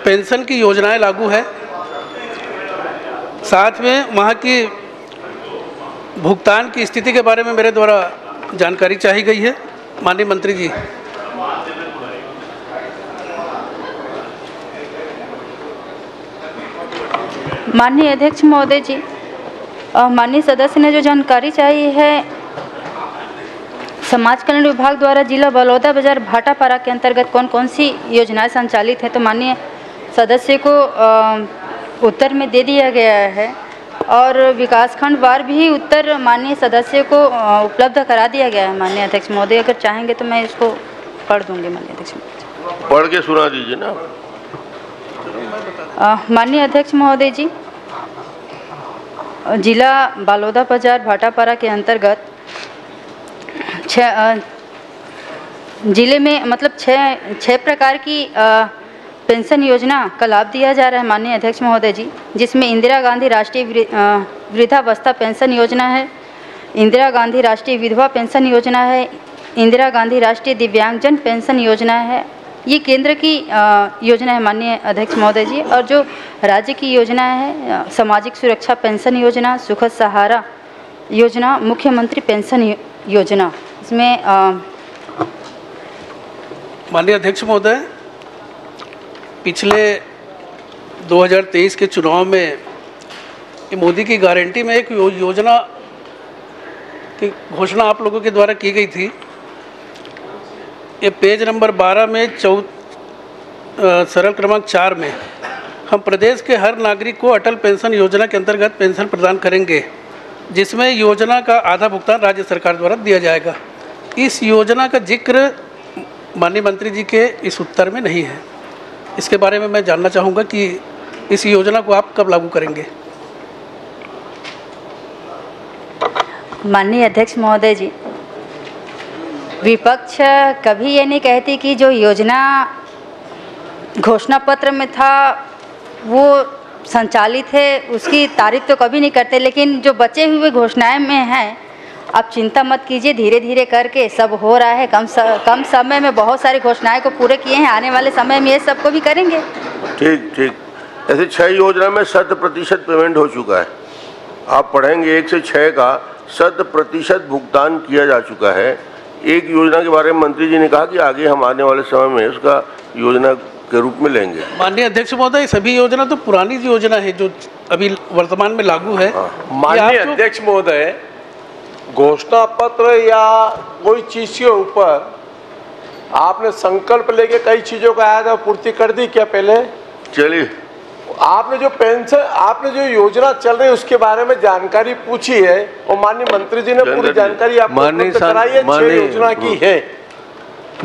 पेंशन की योजनाएं लागू है, साथ में वहाँ की भुगतान की स्थिति के बारे में मेरे द्वारा जानकारी चाही गई है। माननीय मंत्री जी। माननीय अध्यक्ष महोदय जी, माननीय सदस्य ने जो जानकारी चाहिए है, समाज कल्याण विभाग द्वारा जिला बलौदा बाजार भाटापारा के अंतर्गत कौन कौन सी योजनाएं संचालित है, तो माननीय सदस्य को उत्तर में दे दिया गया है, और विकासखंड वार भी उत्तर माननीय सदस्य को उपलब्ध करा दिया गया है। माननीय अध्यक्ष महोदय, अगर चाहेंगे तो मैं इसको पढ़ दूंगी। माननीय अध्यक्ष महोदय, पढ़ के सुना दीजिए ना। माननीय अध्यक्ष महोदय जी, जिला बलौदा बाजार भाटापारा के अंतर्गत जिले में मतलब छः प्रकार की पेंशन योजना का लाभ दिया जा रहा है माननीय अध्यक्ष महोदय जी, जिसमें इंदिरा गांधी राष्ट्रीय वृद्धावस्था पेंशन योजना है, इंदिरा गांधी राष्ट्रीय विधवा पेंशन योजना है, इंदिरा गांधी राष्ट्रीय दिव्यांगजन पेंशन योजना है। ये केंद्र की योजना है माननीय अध्यक्ष महोदय जी। और जो राज्य की योजना है सामाजिक सुरक्षा पेंशन योजना, सुखद सहारा योजना, मुख्यमंत्री पेंशन योजना, इसमें माननीय अध्यक्ष महोदय, पिछले 2023 के चुनाव में ये मोदी की गारंटी में एक योजना की घोषणा आप लोगों के द्वारा की गई थी। ये पेज नंबर 12 में सरल क्रमांक 4 में हम प्रदेश के हर नागरिक को अटल पेंशन योजना के अंतर्गत पेंशन प्रदान करेंगे, जिसमें योजना का आधा भुगतान राज्य सरकार द्वारा दिया जाएगा। इस योजना का जिक्र माननीय मंत्री जी के इस उत्तर में नहीं है। इसके बारे में मैं जानना चाहूँगा कि इस योजना को आप कब लागू करेंगे। माननीय अध्यक्ष महोदय जी, विपक्ष कभी ये नहीं कहती कि जो योजना घोषणा पत्र में था वो संचालित है, उसकी तारीफ तो कभी नहीं करते, लेकिन जो बचे हुए घोषणाएं में हैं, आप चिंता मत कीजिए, धीरे धीरे करके सब हो रहा है। कम समय में बहुत सारी घोषणाएं को पूरे किए हैं, आने वाले समय में ये सबको भी करेंगे। ठीक ठीक, ऐसे 6 योजना में 100% पेमेंट हो चुका है। आप पढ़ेंगे 1 से 6 का 100% भुगतान किया जा चुका है। एक योजना के बारे में मंत्री जी ने कहा कि आगे हम आने वाले समय में उसका योजना के रूप में लेंगे। माननीय अध्यक्ष महोदय, सभी योजना तो पुरानी योजना है जो अभी वर्तमान में लागू है। माननीय अध्यक्ष महोदय, घोषणा पत्र या कोई चीज के ऊपर आपने संकल्प लेके कई चीजों का आया था, पूर्ति कर दी क्या पहले? चलिए, आपने जो पेंशन, आपने जो योजना चल रही है उसके बारे में जानकारी पूछी है और माननीय मंत्री जी ने पूरी जानकारी आपको उपलब्ध कराई है। 6 योजना की है।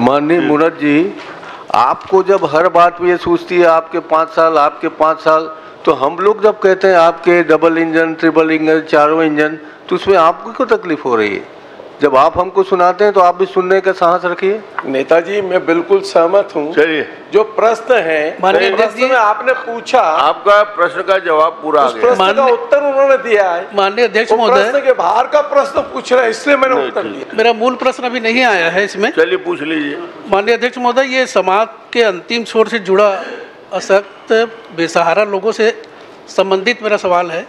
माननीय मुनत जी, आपको जब हर बात में ये सोचती है आपके 5 साल, आपके 5 साल, तो हम लोग जब कहते हैं आपके double engine, triple engine, 4 engine, तो उसमें आपको क्यों तकलीफ हो रही है? जब आप हमको सुनाते हैं तो आप भी सुनने का साहस रखिए। नेताजी, मैं बिल्कुल सहमत हूँ। चलिए, जो प्रश्न है, प्रश्न में आपने पूछा, आपका प्रश्न का जवाब पूरा आ गया। प्रश्न का उत्तर उन्होंने दिया है। माननीय अध्यक्ष महोदय, प्रश्न के बाहर का प्रश्न पूछ रहे हैं, इसलिए मैंने उत्तर दिया। मेरा मूल प्रश्न अभी नहीं आया है इसमें। चलिए, पूछ लीजिए। माननीय अध्यक्ष महोदय, ये समाज के अंतिम छोर से जुड़ा असक्त बेसहारा लोगों से संबंधित मेरा सवाल है।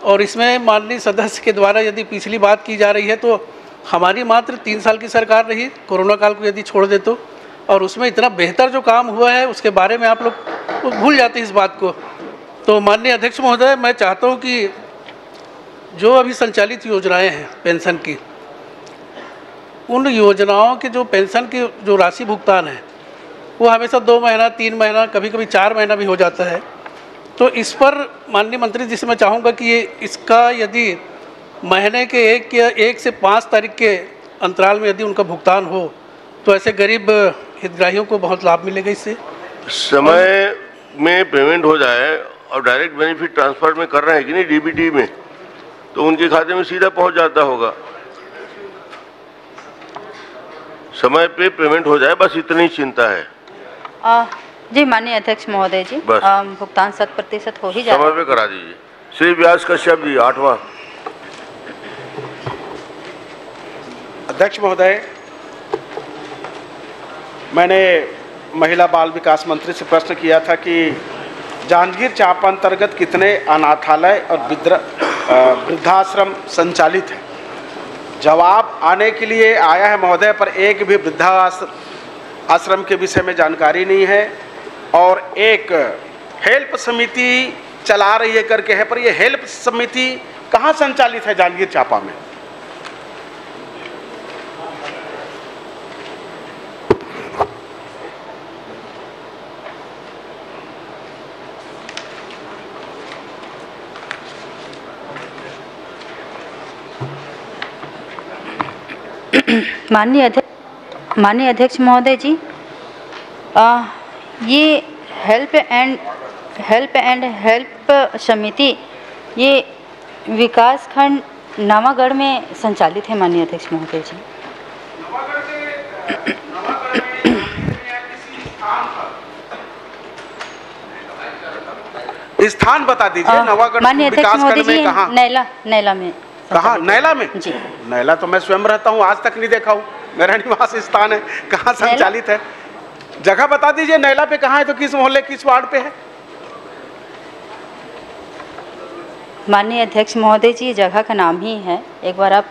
और इसमें माननीय सदस्य के द्वारा यदि पिछली बात की जा रही है तो हमारी मात्र 3 साल की सरकार रही, कोरोना काल को यदि छोड़ दे तो, और उसमें इतना बेहतर जो काम हुआ है उसके बारे में आप लोग भूल जाते हैं इस बात को। तो माननीय अध्यक्ष महोदय, मैं चाहता हूं कि जो अभी संचालित योजनाएं हैं पेंशन की, उन योजनाओं के जो पेंशन की जो राशि भुगतान है वो हमेशा 2 महीना, 3 महीना, कभी कभी 4 महीना भी हो जाता है। तो इस पर माननीय मंत्री जी से मैं चाहूँगा कि ये इसका यदि महीने के 1 से 5 तारीख के अंतराल में यदि उनका भुगतान हो तो ऐसे गरीब हितग्राहियों को बहुत लाभ मिलेगा। इससे समय में पेमेंट हो जाए और डायरेक्ट बेनिफिट ट्रांसफर में कर रहे हैं कि नहीं डीबीटी में, तो उनके खाते में सीधा पहुंच जाता होगा। समय पे पेमेंट हो जाए, बस इतनी चिंता है। जी माननीय अध्यक्ष महोदय जी, भुगतान 100% हो ही जाए, समय पे करा दीजिए। श्री व्यास कश्यप जी, 8वां। अध्यक्ष महोदय, मैंने महिला बाल विकास मंत्री से प्रश्न किया था कि जांजगीर चांपा अंतर्गत कितने अनाथालय और वृद्धाश्रम संचालित हैं। जवाब आने के लिए आया है महोदय, पर एक भी वृद्धाश्रम के विषय में जानकारी नहीं है। और एक हेल्प समिति चला रही है करके है, पर ये हेल्प समिति कहाँ संचालित है जांजगीर चांपा में? माननीय अध्यक्ष महोदय जी, ये हेल्प समिति ये विकास खंड नवागढ़ में संचालित है माननीय अध्यक्ष महोदय जी। स्थान बता दीजिए, नवागढ़ विकासखंड में कहाँ? नैला में। कहाँ? नैला में जी। नैला तो मैं स्वयं रहता हूँ, आज तक नहीं देखा हूँ, मेरा निवास स्थान है, कहाँ संचालित है? जगह बता दीजिए, नैला पे कहाँ है, तो किस मोहल्ले किस वार्ड पे है? माननीय अध्यक्ष महोदय जी, जगह का नाम ही है, एक बार आप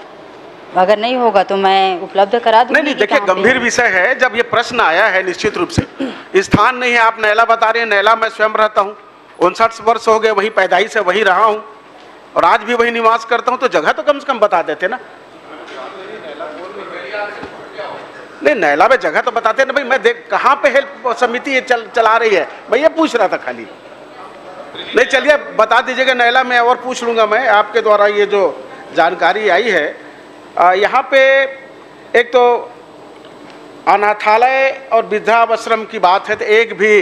अगर नहीं होगा तो मैं उपलब्ध करा दूंगी। नहीं, देखिए गंभीर विषय है, जब ये प्रश्न आया है निश्चित रूप से स्थान नहीं है, आप नैला बता रहे हैं। नैला मैं स्वयं रहता हूँ, 59 वर्ष हो गए, वही पैदाइश से वही रहा हूँ और आज भी वही निवास करता हूँ, तो जगह तो कम से कम बता देते ना। नहीं, नैला में जगह तो बताते ना भाई, मैं देख कहाँ पे हेल्प समिति ये चला रही है, मैं ये पूछ रहा था खाली। नहीं, चलिए बता दीजिएगा नैला में, और पूछ लूँगा मैं आपके द्वारा ये जो जानकारी आई है। यहाँ पे एक तो अनाथालय और वृद्धाश्रम की बात है, तो एक भी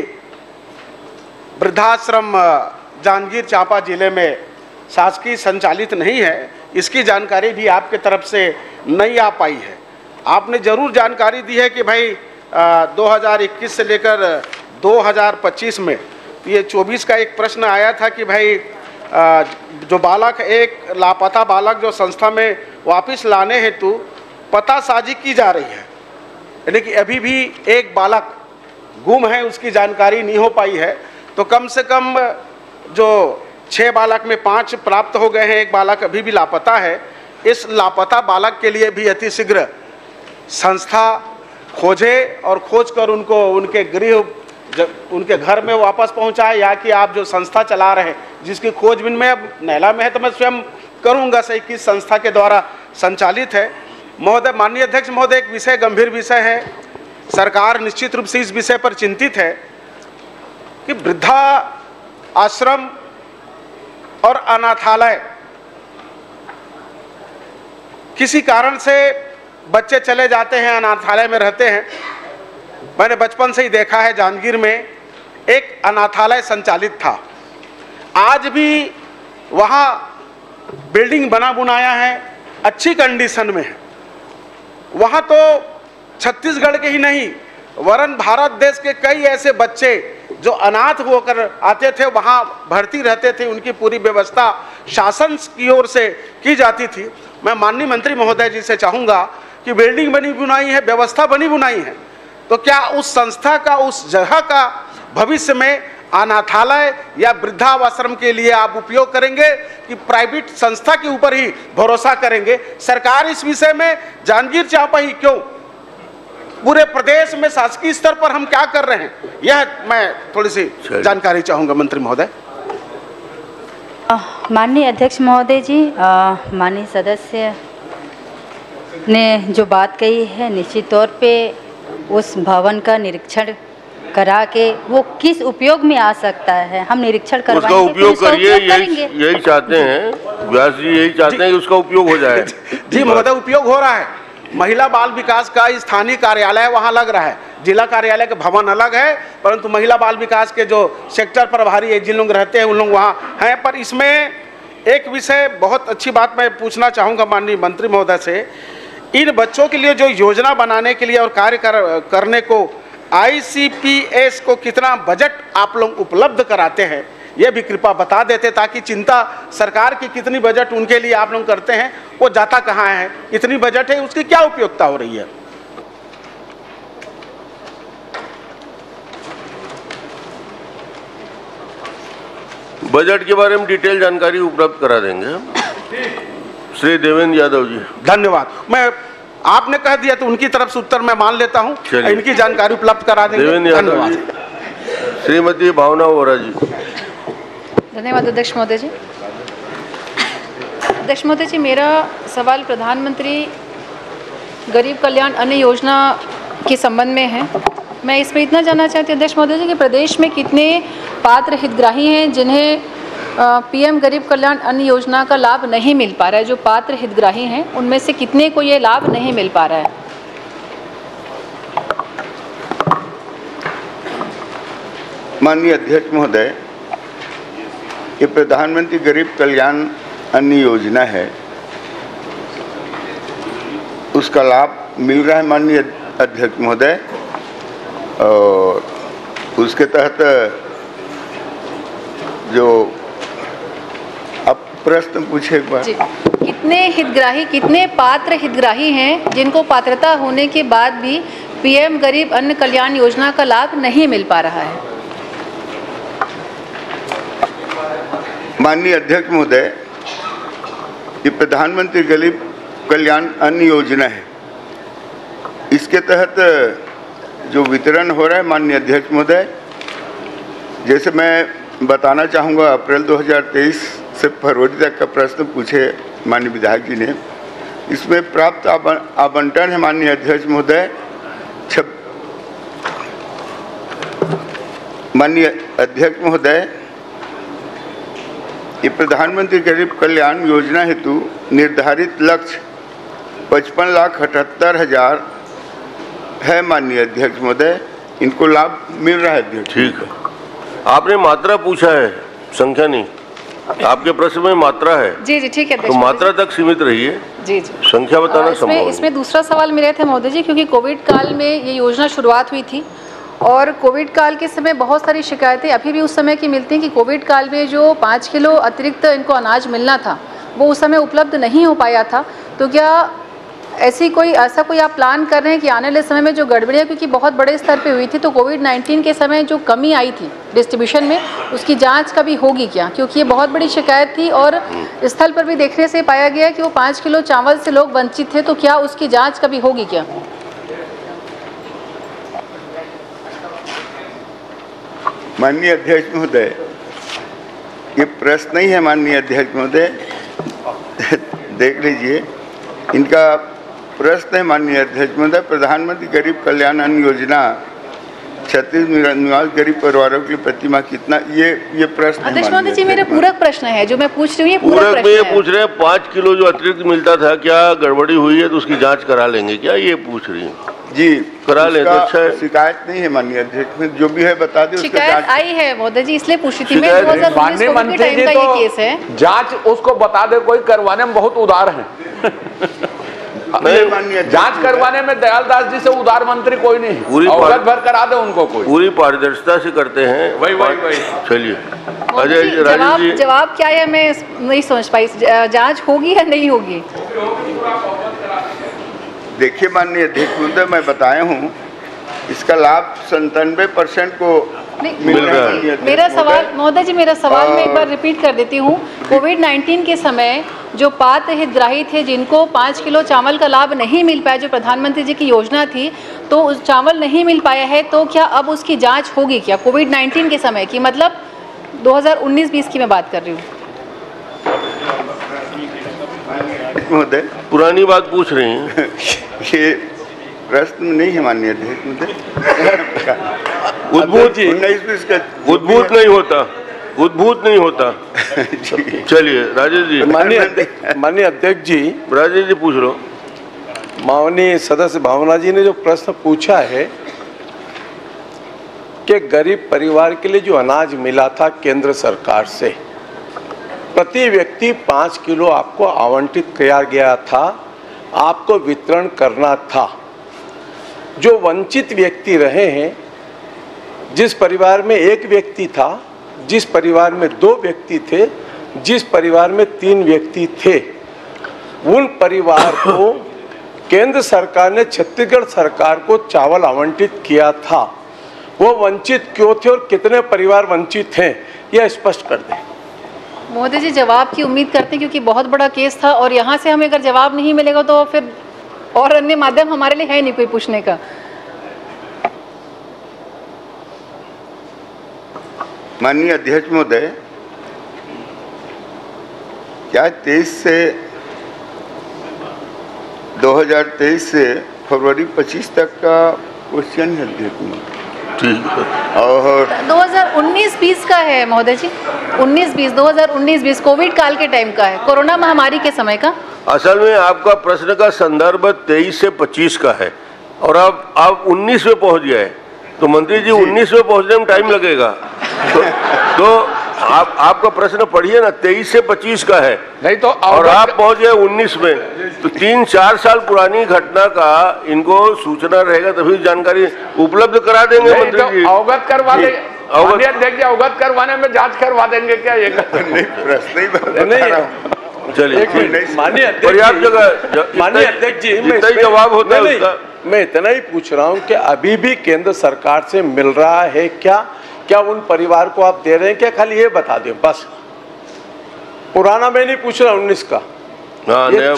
वृद्धाश्रम जांजगीर चांपा जिले में शासकीय संचालित नहीं है, इसकी जानकारी भी आपके तरफ से नहीं आ पाई है। आपने जरूर जानकारी दी है कि भाई 2021 से लेकर 2025 में, ये 24 का एक प्रश्न आया था कि भाई जो बालक, एक लापता बालक जो संस्था में वापस लाने हेतु पतासाजी की जा रही है, यानी कि अभी भी एक बालक गुम है, उसकी जानकारी नहीं हो पाई है। तो कम से कम जो 6 बालक में 5 प्राप्त हो गए हैं, एक बालक अभी भी लापता है। इस लापता बालक के लिए भी अतिशीघ्र संस्था खोजे और खोज कर उनको उनके गृह, उनके घर में वापस पहुंचाए, या कि आप जो संस्था चला रहे हैं जिसकी खोजबीन में अब नैला में है, तो मैं स्वयं करूंगा सही किस संस्था के द्वारा संचालित है। महोदय, माननीय अध्यक्ष महोदय, एक विषय गंभीर विषय है, सरकार निश्चित रूप से इस विषय पर चिंतित है कि वृद्धा आश्रम और अनाथालय किसी कारण से बच्चे चले जाते हैं, अनाथालय में रहते हैं। मैंने बचपन से ही देखा है, जांजगीर में एक अनाथालय संचालित था, आज भी वहाँ बिल्डिंग बना बुनाया है, अच्छी कंडीशन में है। वहाँ तो छत्तीसगढ़ के ही नहीं वरन भारत देश के कई ऐसे बच्चे जो अनाथ होकर आते थे, वहाँ भर्ती रहते थे, उनकी पूरी व्यवस्था शासन की ओर से की जाती थी। मैं माननीय मंत्री महोदय जी से चाहूँगा कि बिल्डिंग बनी बुनाई है, व्यवस्था बनी बुनाई है, तो क्या उस संस्था का, उस जगह का भविष्य में अनाथालय या वृद्धाश्रम के लिए आप उपयोग करेंगे कि प्राइवेट संस्था के ऊपर ही भरोसा करेंगे? सरकार इस विषय में जांजगीर चांपा ही क्यों, पूरे प्रदेश में शासकीय स्तर पर हम क्या कर रहे हैं, यह मैं थोड़ी सी जानकारी चाहूँगा मंत्री महोदय। माननीय अध्यक्ष महोदय जी, माननीय सदस्य ने जो बात कही है, निश्चित तौर पे उस भवन का निरीक्षण करा के वो किस उपयोग में आ सकता है, हम निरीक्षण करवाएंगे, उसका उपयोग करिए, यही चाहते हैं व्यास जी, यही चाहते हैं कि उसका उपयोग हो जाए। जी महोदय, उपयोग हो रहा है। महिला बाल विकास का स्थानीय कार्यालय वहाँ लग रहा है, जिला कार्यालय का भवन अलग है, परंतु महिला बाल विकास के जो सेक्टर प्रभारी है, जिन लोग रहते हैं उन लोग वहाँ हैं। पर इसमें एक विषय, बहुत अच्छी बात मैं पूछना चाहूँगा माननीय मंत्री महोदय से, इन बच्चों के लिए जो योजना बनाने के लिए और कार्य करने को ICPS को कितना बजट आप लोग उपलब्ध कराते हैं, ये भी कृपया बता देते, ताकि चिंता सरकार की कितनी बजट उनके लिए आप लोग करते हैं वो जाता कहाँ है, इतनी बजट है, उसकी क्या उपयोगिता हो रही है? बजट के बारे में डिटेल जानकारी उपलब्ध करा देंगे श्री देवेंद्र यादव जी। धन्यवाद। मैं आपने कह दिया तो उनकी तरफ से उत्तर मैं मान लेता हूं, इनकी जानकारी उपलब्ध करा देंगे। धन्यवाद। श्रीमती भावना वोरा जी। धन्यवाद अध्यक्ष महोदय जी। अध्यक्ष महोदय जी, मेरा सवाल प्रधानमंत्री गरीब कल्याण अन्न योजना के संबंध में है। मैं इसमें इतना जानना चाहती हूँ अध्यक्ष महोदय जी कि प्रदेश में कितने पात्र हितग्राही हैं जिन्हें PM गरीब कल्याण अन्न योजना का लाभ नहीं मिल पा रहा है। जो पात्र हितग्राही हैं उनमें से कितने को ये लाभ नहीं मिल पा रहा है? माननीय अध्यक्ष महोदय, ये प्रधानमंत्री गरीब कल्याण अन्न योजना है, उसका लाभ मिल रहा है माननीय अध्यक्ष महोदय, और उसके तहत जो आप प्रश्न पूछे एक बार। कितने पात्र हितग्राही हैं जिनको पात्रता होने के बाद भी पीएम गरीब अन्न कल्याण योजना का लाभ नहीं मिल पा रहा है? माननीय अध्यक्ष महोदय, ये प्रधानमंत्री गरीब कल्याण अन्न योजना है। इसके तहत जो वितरण हो रहा है माननीय अध्यक्ष महोदय, जैसे मैं बताना चाहूँगा, अप्रैल 2023 से फरवरी तक का प्रश्न पूछे माननीय विधायक जी ने, इसमें प्राप्त आवंटन है माननीय अध्यक्ष महोदय माननीय अध्यक्ष महोदय, ये प्रधानमंत्री गरीब कल्याण योजना हेतु निर्धारित लक्ष्य 55,78,000 है माननीय अध्यक्ष महोदय। इनको लाभ मिल रहा है अध्यक्ष। ठीक है, आपने मात्रा पूछा है, संख्या नहीं। आपके प्रश्न में मात्रा है। जी जी ठीक है, तो मात्रा तक सीमित रहिए। जी जी, संख्या बताना संभव। इसमें दूसरा सवाल मेरे थे महोदय जी, क्योंकि कोविड काल में ये योजना शुरुआत हुई थी और कोविड काल के समय बहुत सारी शिकायतें अभी भी उस समय की मिलती हैं कि कोविड काल में जो 5 किलो अतिरिक्त इनको अनाज मिलना था वो उस समय उपलब्ध नहीं हो पाया था। तो क्या ऐसा कोई आप प्लान कर रहे हैं कि आने वाले समय में जो गड़बड़ियाँ, क्योंकि बहुत बड़े स्तर पे हुई थी, तो कोविड-19 के समय जो कमी आई थी डिस्ट्रीब्यूशन में, उसकी जांच कभी होगी क्या? क्योंकि ये बहुत बड़ी शिकायत थी और स्थल पर भी देखने से पाया गया कि वो 5 किलो चावल से लोग वंचित थे। तो क्या उसकी जाँच कभी होगी क्या? माननीय अध्यक्ष महोदय, ये प्रश्न नहीं है माननीय अध्यक्ष महोदय, देख लीजिए, इनका प्रश्न है माननीय अध्यक्ष महोदय, प्रधानमंत्री गरीब कल्याण अन्न योजना 36 निवास गरीब परिवारों के लिए प्रति माह कितना, ये प्रश्न है अध्यक्ष महोदय जी। मेरा पूरक प्रश्न है जो मैं पूछ रही हूँ, ये पूरक में ये पूछ रहे हैं 5 किलो जो अतिरिक्त मिलता था, क्या गड़बड़ी हुई है तो उसकी जांच करा लेंगे क्या? ये पूछ रही हूँ। जी करा ले तो अच्छा है। शिकायत नहीं है माननीय अध्यक्ष में, जो भी है बता दें। शिकायत आई है महोदय जी, इसलिए पूछी थी मैं। 2019 के टाइम का ये केस है। जांच उसको बता दे, कोई करवाने में बहुत उदार है। जांच करवाने में दयालदास जी से उदार मंत्री कोई नहीं, पूरी अवगत भर करा दे उनको, कोई पूरी पारदर्शिता से करते हैं। वही चलिए जवाब क्या है, मैं नहीं समझ पाई। जांच होगी या नहीं होगी? देखिए माननीय अध्यक्ष महोदय, मैं बताया हूँ इसका लाभ 97% को मिल रहा है। मेरा सवाल महोदय जी, मेरा सवाल मैं एक बार रिपीट कर देती हूँ। कोविड-19 के समय जो पात्र हितग्राही थे जिनको 5 किलो चावल का लाभ नहीं मिल पाया, जो प्रधानमंत्री जी की योजना थी, तो उस चावल नहीं मिल पाया है, तो क्या अब उसकी जांच होगी क्या? कोविड-19 के समय की, मतलब 2019-20 की मैं बात कर रही हूँ। महोदय पुरानी बात पूछ रही हैं। ये प्रश्न नहीं है माननीय अध्यक्ष महोदय। उद्भूत नहीं होता। चलिए राजेश जी। माननीय अध्यक्ष जी, राजेश जी पूछ लो। माननीय सदस्य भावना जी ने जो प्रश्न पूछा है कि गरीब परिवार के लिए जो अनाज मिला था केंद्र सरकार से, प्रति व्यक्ति 5 किलो आपको आवंटित किया गया था, आपको वितरण करना था। जो वंचित व्यक्ति रहे हैं, जिस परिवार में 1 व्यक्ति था, जिस परिवार में 2 व्यक्ति थे, जिस परिवार में 3 व्यक्ति थे, उन परिवार को केंद्र सरकार ने छत्तीसगढ़ सरकार को चावल आवंटित किया था। वो वंचित क्यों थे और कितने परिवार वंचित हैं, यह स्पष्ट कर दें। मोदी जी जवाब की उम्मीद करते हैं, क्योंकि बहुत बड़ा केस था और यहाँ से हमें अगर जवाब नहीं मिलेगा तो फिर और अन्य माध्यम हमारे लिए है नहीं कोई पूछने का। माननीय अध्यक्ष महोदय, क्या 2023 से फरवरी 25 तक का क्वेश्चन है अध्यक्ष महोदय? ठीक है। और 2019-20 का है महोदय जी, 2019-20 कोविड काल के टाइम का है, कोरोना महामारी के समय का। असल में आपका प्रश्न का संदर्भ 23 से 25 का है और आप 19 में पहुंच गए, तो मंत्री जी 19 में पहुंचने में टाइम लगेगा। तो आपका प्रश्न पढ़िए ना, 23 से 25 का है, नहीं तो और आप पहुंच गए 19 में, तो 3-4 साल पुरानी घटना का इनको सूचना रहेगा, तभी जानकारी उपलब्ध करा देंगे मंत्री जी। अवगत करवा दे, माननीय अध्यक्ष अवगत करवाने में जांच करवा देंगे क्या? ये चलिए माननीय अध्यक्ष जी जितना ही जवाब होता है उसका मैं इतना ही पूछ रहा हूँ कि अभी भी केंद्र सरकार से मिल रहा है क्या? क्या उन परिवार को आप दे रहे हैं क्या? खाली ये बता दें बस। पुराना मैं नहीं पूछ रहा, 19 का। हाँ, नया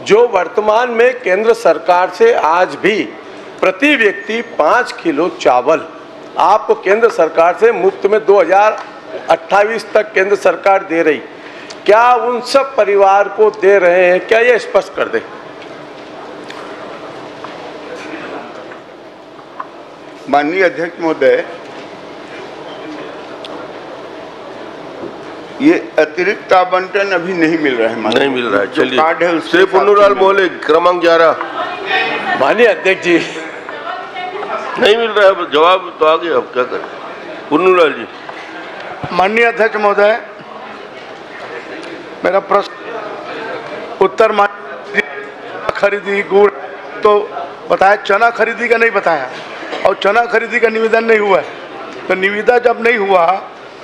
जो वर्तमान में केंद्र सरकार से आज भी प्रति व्यक्ति 5 किलो चावल आपको केंद्र सरकार से मुफ्त में 2028 तक केंद्र सरकार दे रही, क्या उन सब परिवार को दे रहे हैं क्या? ये स्पष्ट कर दें। माननीय अध्यक्ष महोदय, ये अतिरिक्त आवंटन अभी नहीं मिल रहा है। नहीं मिल रहा है। चलिए कार्ड है उससे पुन्नूलाल मोहले क्रमांक 11। माननीय अध्यक्ष जी नहीं मिल रहा है, जवाब तो आ गया, अब क्या करें? पुन्नूलाल जी। माननीय अध्यक्ष महोदय, मेरा प्रश्न उत्तर खरीदी गुड़ तो बताया, चना खरीदी का नहीं बताया, और चना खरीदी का निवेदन नहीं हुआ है। तो निविदा जब नहीं हुआ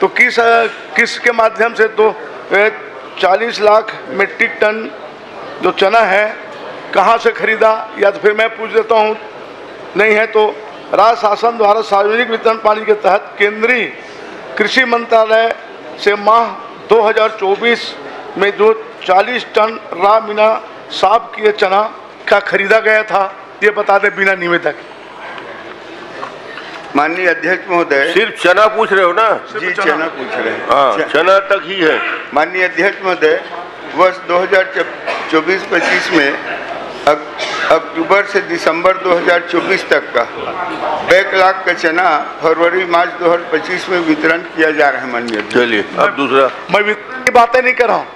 तो किस के माध्यम से तो 40 लाख मीट्रिक टन जो चना है कहाँ से खरीदा? या तो फिर मैं पूछ देता हूँ, नहीं है तो राज्य शासन द्वारा सार्वजनिक वितरण प्रणाली के तहत केंद्रीय कृषि मंत्रालय से माह 2024 में जो 40 टन रा बिना साफ किए चना का खरीदा गया था, ये बता दें बिना निवेदक। माननीय अध्यक्ष महोदय, सिर्फ चना पूछ रहे हो ना? जी चना पूछ रहे हैं। हाँ, चना तक ही है। माननीय अध्यक्ष महोदय, वर्ष 2024-25 में अक्टूबर से दिसंबर 2024 तक का बैकलॉग का चना फरवरी मार्च 2025 में वितरण किया जा रहा है। माननीय अध्यक्ष, चलिए अब दूसरा। मैं वितरण की बातें नहीं कर रहा हूँ,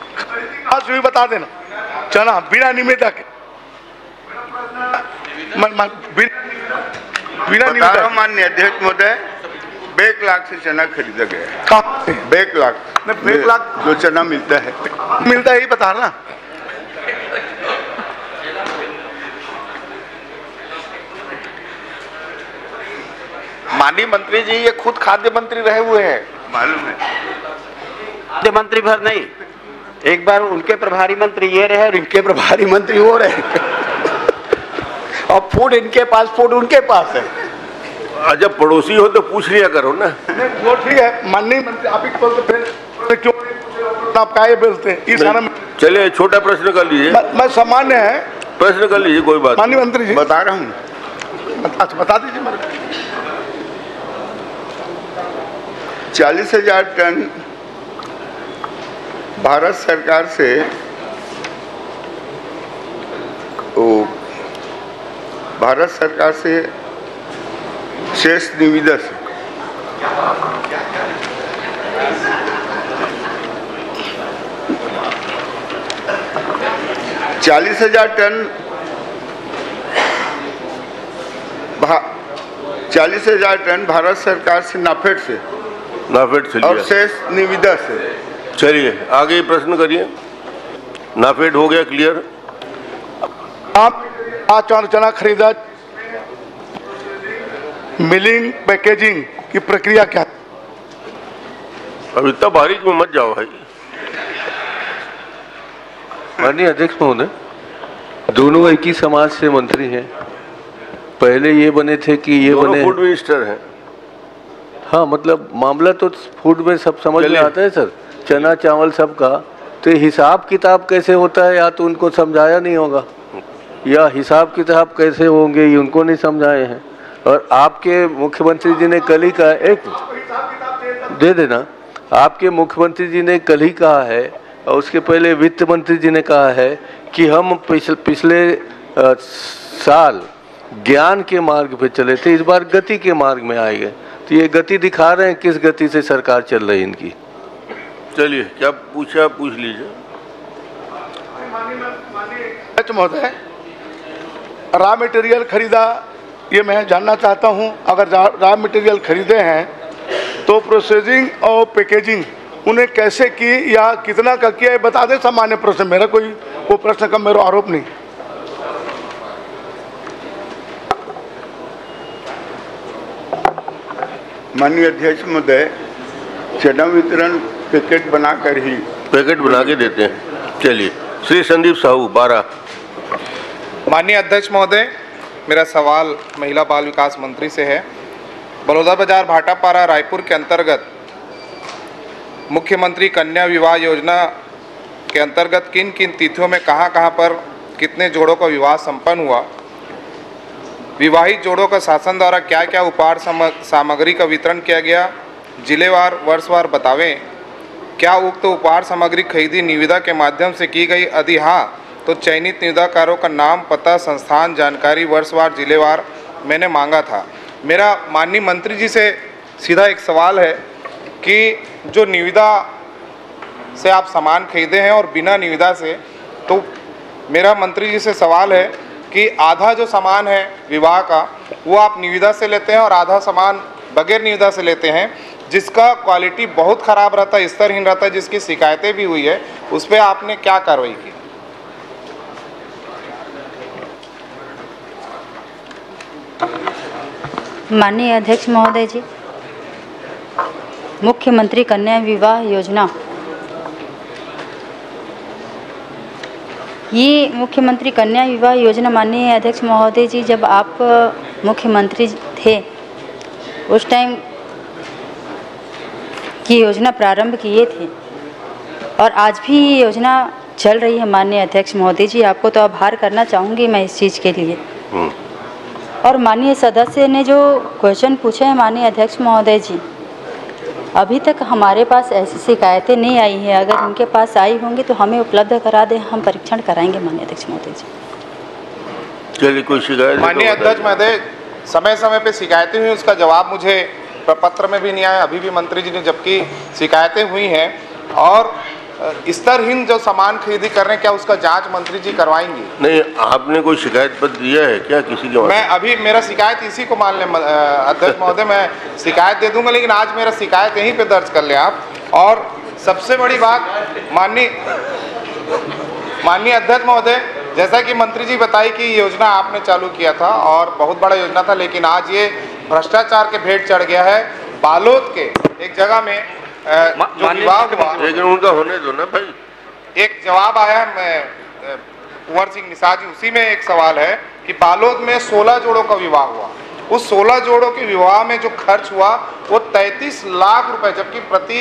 आज भी बता देना चना बिना निवेदक बिना निवेदक। माननीय अध्यक्ष महोदय, बैकलॉग से चना खरीदा गया है। बैकलॉग जो चना मिलता है ही बता रहा। माननीय मंत्री जी, ये खुद खाद्य मंत्री रहे हुए हैं, मालूम है। खाद्य मंत्री भर नहीं, एक बार उनके प्रभारी मंत्री ये रहे और इनके प्रभारी मंत्री वो रहे और फूड इनके पास, फूड उनके पास है। जब पड़ोसी हो तो पूछ लिया करो ना। वो ठीक है, माननीय मंत्री आप ही बोलते फिर क्यों आप काय बोलते हैं? इस कारण चलिए छोटा प्रश्न कर लीजिए। मैं सामान्य है, प्रश्न कर लीजिए, कोई बात। माननीय मंत्री जी बता रहा हूँ। अच्छा बता दीजिए मेरे। 40,000 टन भारत सरकार से शेष निविदा से 40,000 टन 40,000 टन भारत सरकार से नाफेड से और शेष निविदा से। चलिए आगे प्रश्न करिए। नाफेड हो गया क्लियर। आप चना खरीदा, मिलिंग पैकेजिंग की प्रक्रिया क्या? अब इतना बारीक में मत जाओ भाई। माननीय अध्यक्ष महोदय, दोनों एक ही समाज से मंत्री हैं। पहले ये बने थे कि ये बने फूड मिनिस्टर हैं। हाँ, मतलब मामला तो फूड में सब समझ में आता है सर, चना चावल सब का। तो हिसाब किताब कैसे होता है, या तो उनको समझाया नहीं होगा, या हिसाब किताब कैसे होंगे ये उनको नहीं समझाए हैं। और आपके मुख्यमंत्री जी ने कल ही कहा, एक दे देना, आपके मुख्यमंत्री जी ने कल ही कहा है, और उसके पहले वित्त मंत्री जी ने कहा है कि हम पिछले साल ज्ञान के मार्ग पे चले थे, इस बार गति के मार्ग में आएंगे। तो ये गति दिखा रहे हैं किस गति से सरकार चल रही है इनकी। चलिए क्या पूछा पूछ लीजिए। महोदय, रॉ मटेरियल खरीदा, ये मैं जानना चाहता हूँ। अगर रॉ मटेरियल खरीदे हैं तो प्रोसेसिंग और पैकेजिंग उन्हें कैसे की या कितना का किया, ये बता दें। सामान्य प्रश्न, मेरा कोई वो प्रश्न का मेरा आरोप नहीं। माननीय अध्यक्ष महोदय, चना वितरण पैकेट बनाकर ही पैकेट बना के देते हैं। चलिए, श्री संदीप साहू 12। माननीय अध्यक्ष महोदय, मेरा सवाल महिला बाल विकास मंत्री से है। बलौदा बाजार भाटापारा रायपुर के अंतर्गत मुख्यमंत्री कन्या विवाह योजना के अंतर्गत किन किन तिथियों में कहां पर कितने जोड़ों का विवाह संपन्न हुआ, विवाहित जोड़ों का शासन द्वारा क्या क्या उपहार सामग्री का वितरण किया गया, जिलेवार वर्षवार बतावें। क्या उक्त उपहार सामग्री खरीदी निविदा के माध्यम से की गई? यदि हाँ, तो चयनित निविदाकारों का नाम, पता, संस्थान, जानकारी वर्षवार जिलेवार मैंने मांगा था। मेरा माननीय मंत्री जी से सीधा एक सवाल है कि जो निविदा से आप सामान खरीदे हैं और बिना निविदा से, तो मेरा मंत्री जी से सवाल है कि आधा जो सामान है विवाह का वो आप निविदा से लेते हैं और आधा सामान बगैर निविदा से लेते हैं, जिसका क्वालिटी बहुत ख़राब रहता है, स्तरहीन रहता है, जिसकी शिकायतें भी हुई है। उस पर आपने क्या कार्रवाई की? माननीय अध्यक्ष महोदय जी, मुख्यमंत्री कन्या विवाह योजना, ये मुख्यमंत्री कन्या विवाह योजना माननीय अध्यक्ष महोदय जी, जब आप मुख्यमंत्री थे उस टाइम की योजना प्रारंभ किए थे और आज भी ये योजना चल रही है। माननीय अध्यक्ष महोदय जी, आपको तो आभार करना चाहूँगी मैं इस चीज़ के लिए। और माननीय सदस्य ने जो क्वेश्चन पूछे हैं माननीय अध्यक्ष महोदय जी, अभी तक हमारे पास ऐसी शिकायतें नहीं आई है। अगर उनके पास आई होंगी तो हमें उपलब्ध करा दें, हम परीक्षण कराएंगे माननीय अध्यक्ष महोदय जी। चलिए, कोई शिकायत? माननीय अध्यक्ष महोदय, समय समय पे शिकायतें हुई, उसका जवाब मुझे प्रपत्र में भी नहीं आया। अभी भी मंत्री जी ने, जबकि शिकायतें हुई हैं और स्तरहीन जो सामान खरीदी कर रहे हैं, क्या उसका जांच मंत्री जी करवाएंगे? नहीं, आपने कोई शिकायत पत्र दिया है क्या किसी के? मैं अभी मेरा शिकायत इसी को मान लें अध्यक्ष महोदय, मैं शिकायत दे दूंगा, लेकिन आज मेरा शिकायत यहीं पे दर्ज कर लें आप। और सबसे बड़ी बात माननीय अध्यक्ष महोदय, जैसा कि मंत्री जी बताई कि योजना आपने चालू किया था और बहुत बड़ा योजना था, लेकिन आज ये भ्रष्टाचार के भेंट चढ़ गया है। बालोद के एक जगह में जो विवाह हुआ, लेकिन उनका होने दो ना भाई। एक जवाब आया कुंवर सिंह निषाद जी, उसी में एक सवाल है कि बालोद में 16 जोड़ों का विवाह हुआ। उस 16 जोड़ों के विवाह में जो खर्च हुआ वो 33 लाख रुपए, जबकि प्रति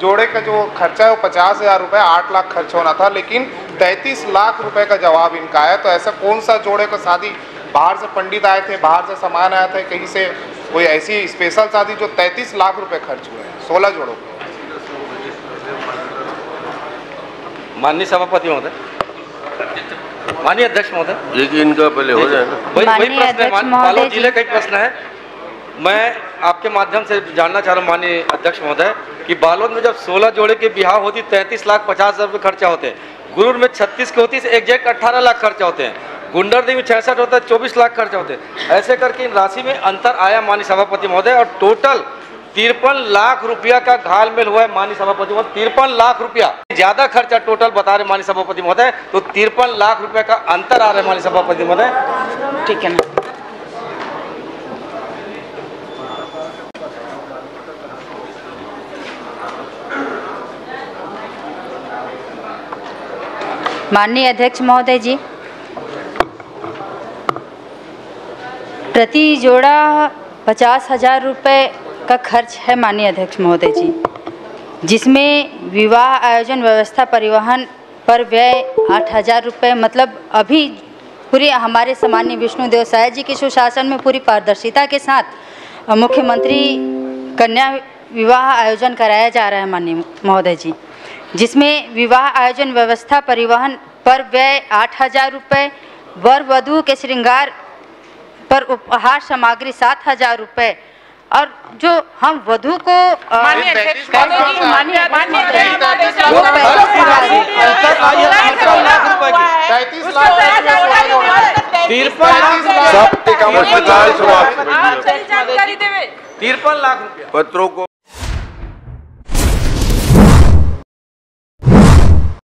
जोड़े का जो खर्चा है वो 50,000 रुपये, 8 लाख खर्च होना था, लेकिन 33 लाख रुपए का जवाब इनका आया। तो ऐसा कौन सा जोड़े का शादी, बाहर से पंडित आए थे, बाहर से सामान आया था, कहीं से कोई ऐसी स्पेशल शादी जो 33 लाख रुपए खर्च हुए हैं 16 जोड़ों पे? माननीय सभापति महोदय, माननीय अध्यक्ष महोदय, लेकिन इनका पहले हो जाए ना। वही प्रश्न है, बालोद जिले का एक प्रश्न है। मैं आपके माध्यम से जानना चाह रहा हूँ माननीय अध्यक्ष महोदय कि बालोद में जब 16 जोड़े के ब्याह होती 33,50,000 रुपये खर्चा होते हैं, गुरूर में 36 के होती है एग्जैक्ट 18 लाख खर्चा होते हैं, गुंडरदी में 66 होता है 24 लाख खर्चा होते हैं। ऐसे करके इन राशि में अंतर आया माननीय सभापति महोदय, और टोटल 53 लाख रुपया का घालमेल हुआ है माननीय सभापति महोदय। 53 लाख रुपया ज्यादा खर्चा टोटल बता रहे माननीय सभापति महोदय, तो 53 लाख रुपया का अंतर आ रहा है माननीय सभापति महोदय। ठीक है ना। माननीय अध्यक्ष महोदय जी, प्रति जोड़ा 50,000 रुपये का खर्च है माननीय अध्यक्ष महोदय जी, जिसमें विवाह आयोजन व्यवस्था परिवहन पर व्यय 8,000 रुपये। मतलब अभी पूरी हमारे सामान्य विष्णुदेव साय जी के सुशासन में पूरी पारदर्शिता के साथ मुख्यमंत्री कन्या विवाह आयोजन कराया जा रहा है माननीय महोदय जी, जिसमें विवाह आयोजन व्यवस्था परिवहन पर व्यय 8,000 रुपये, वर वधू के श्रृंगार पर उपहार सामग्री 7,000 रुपये, और जो हम वधु को पत्रों को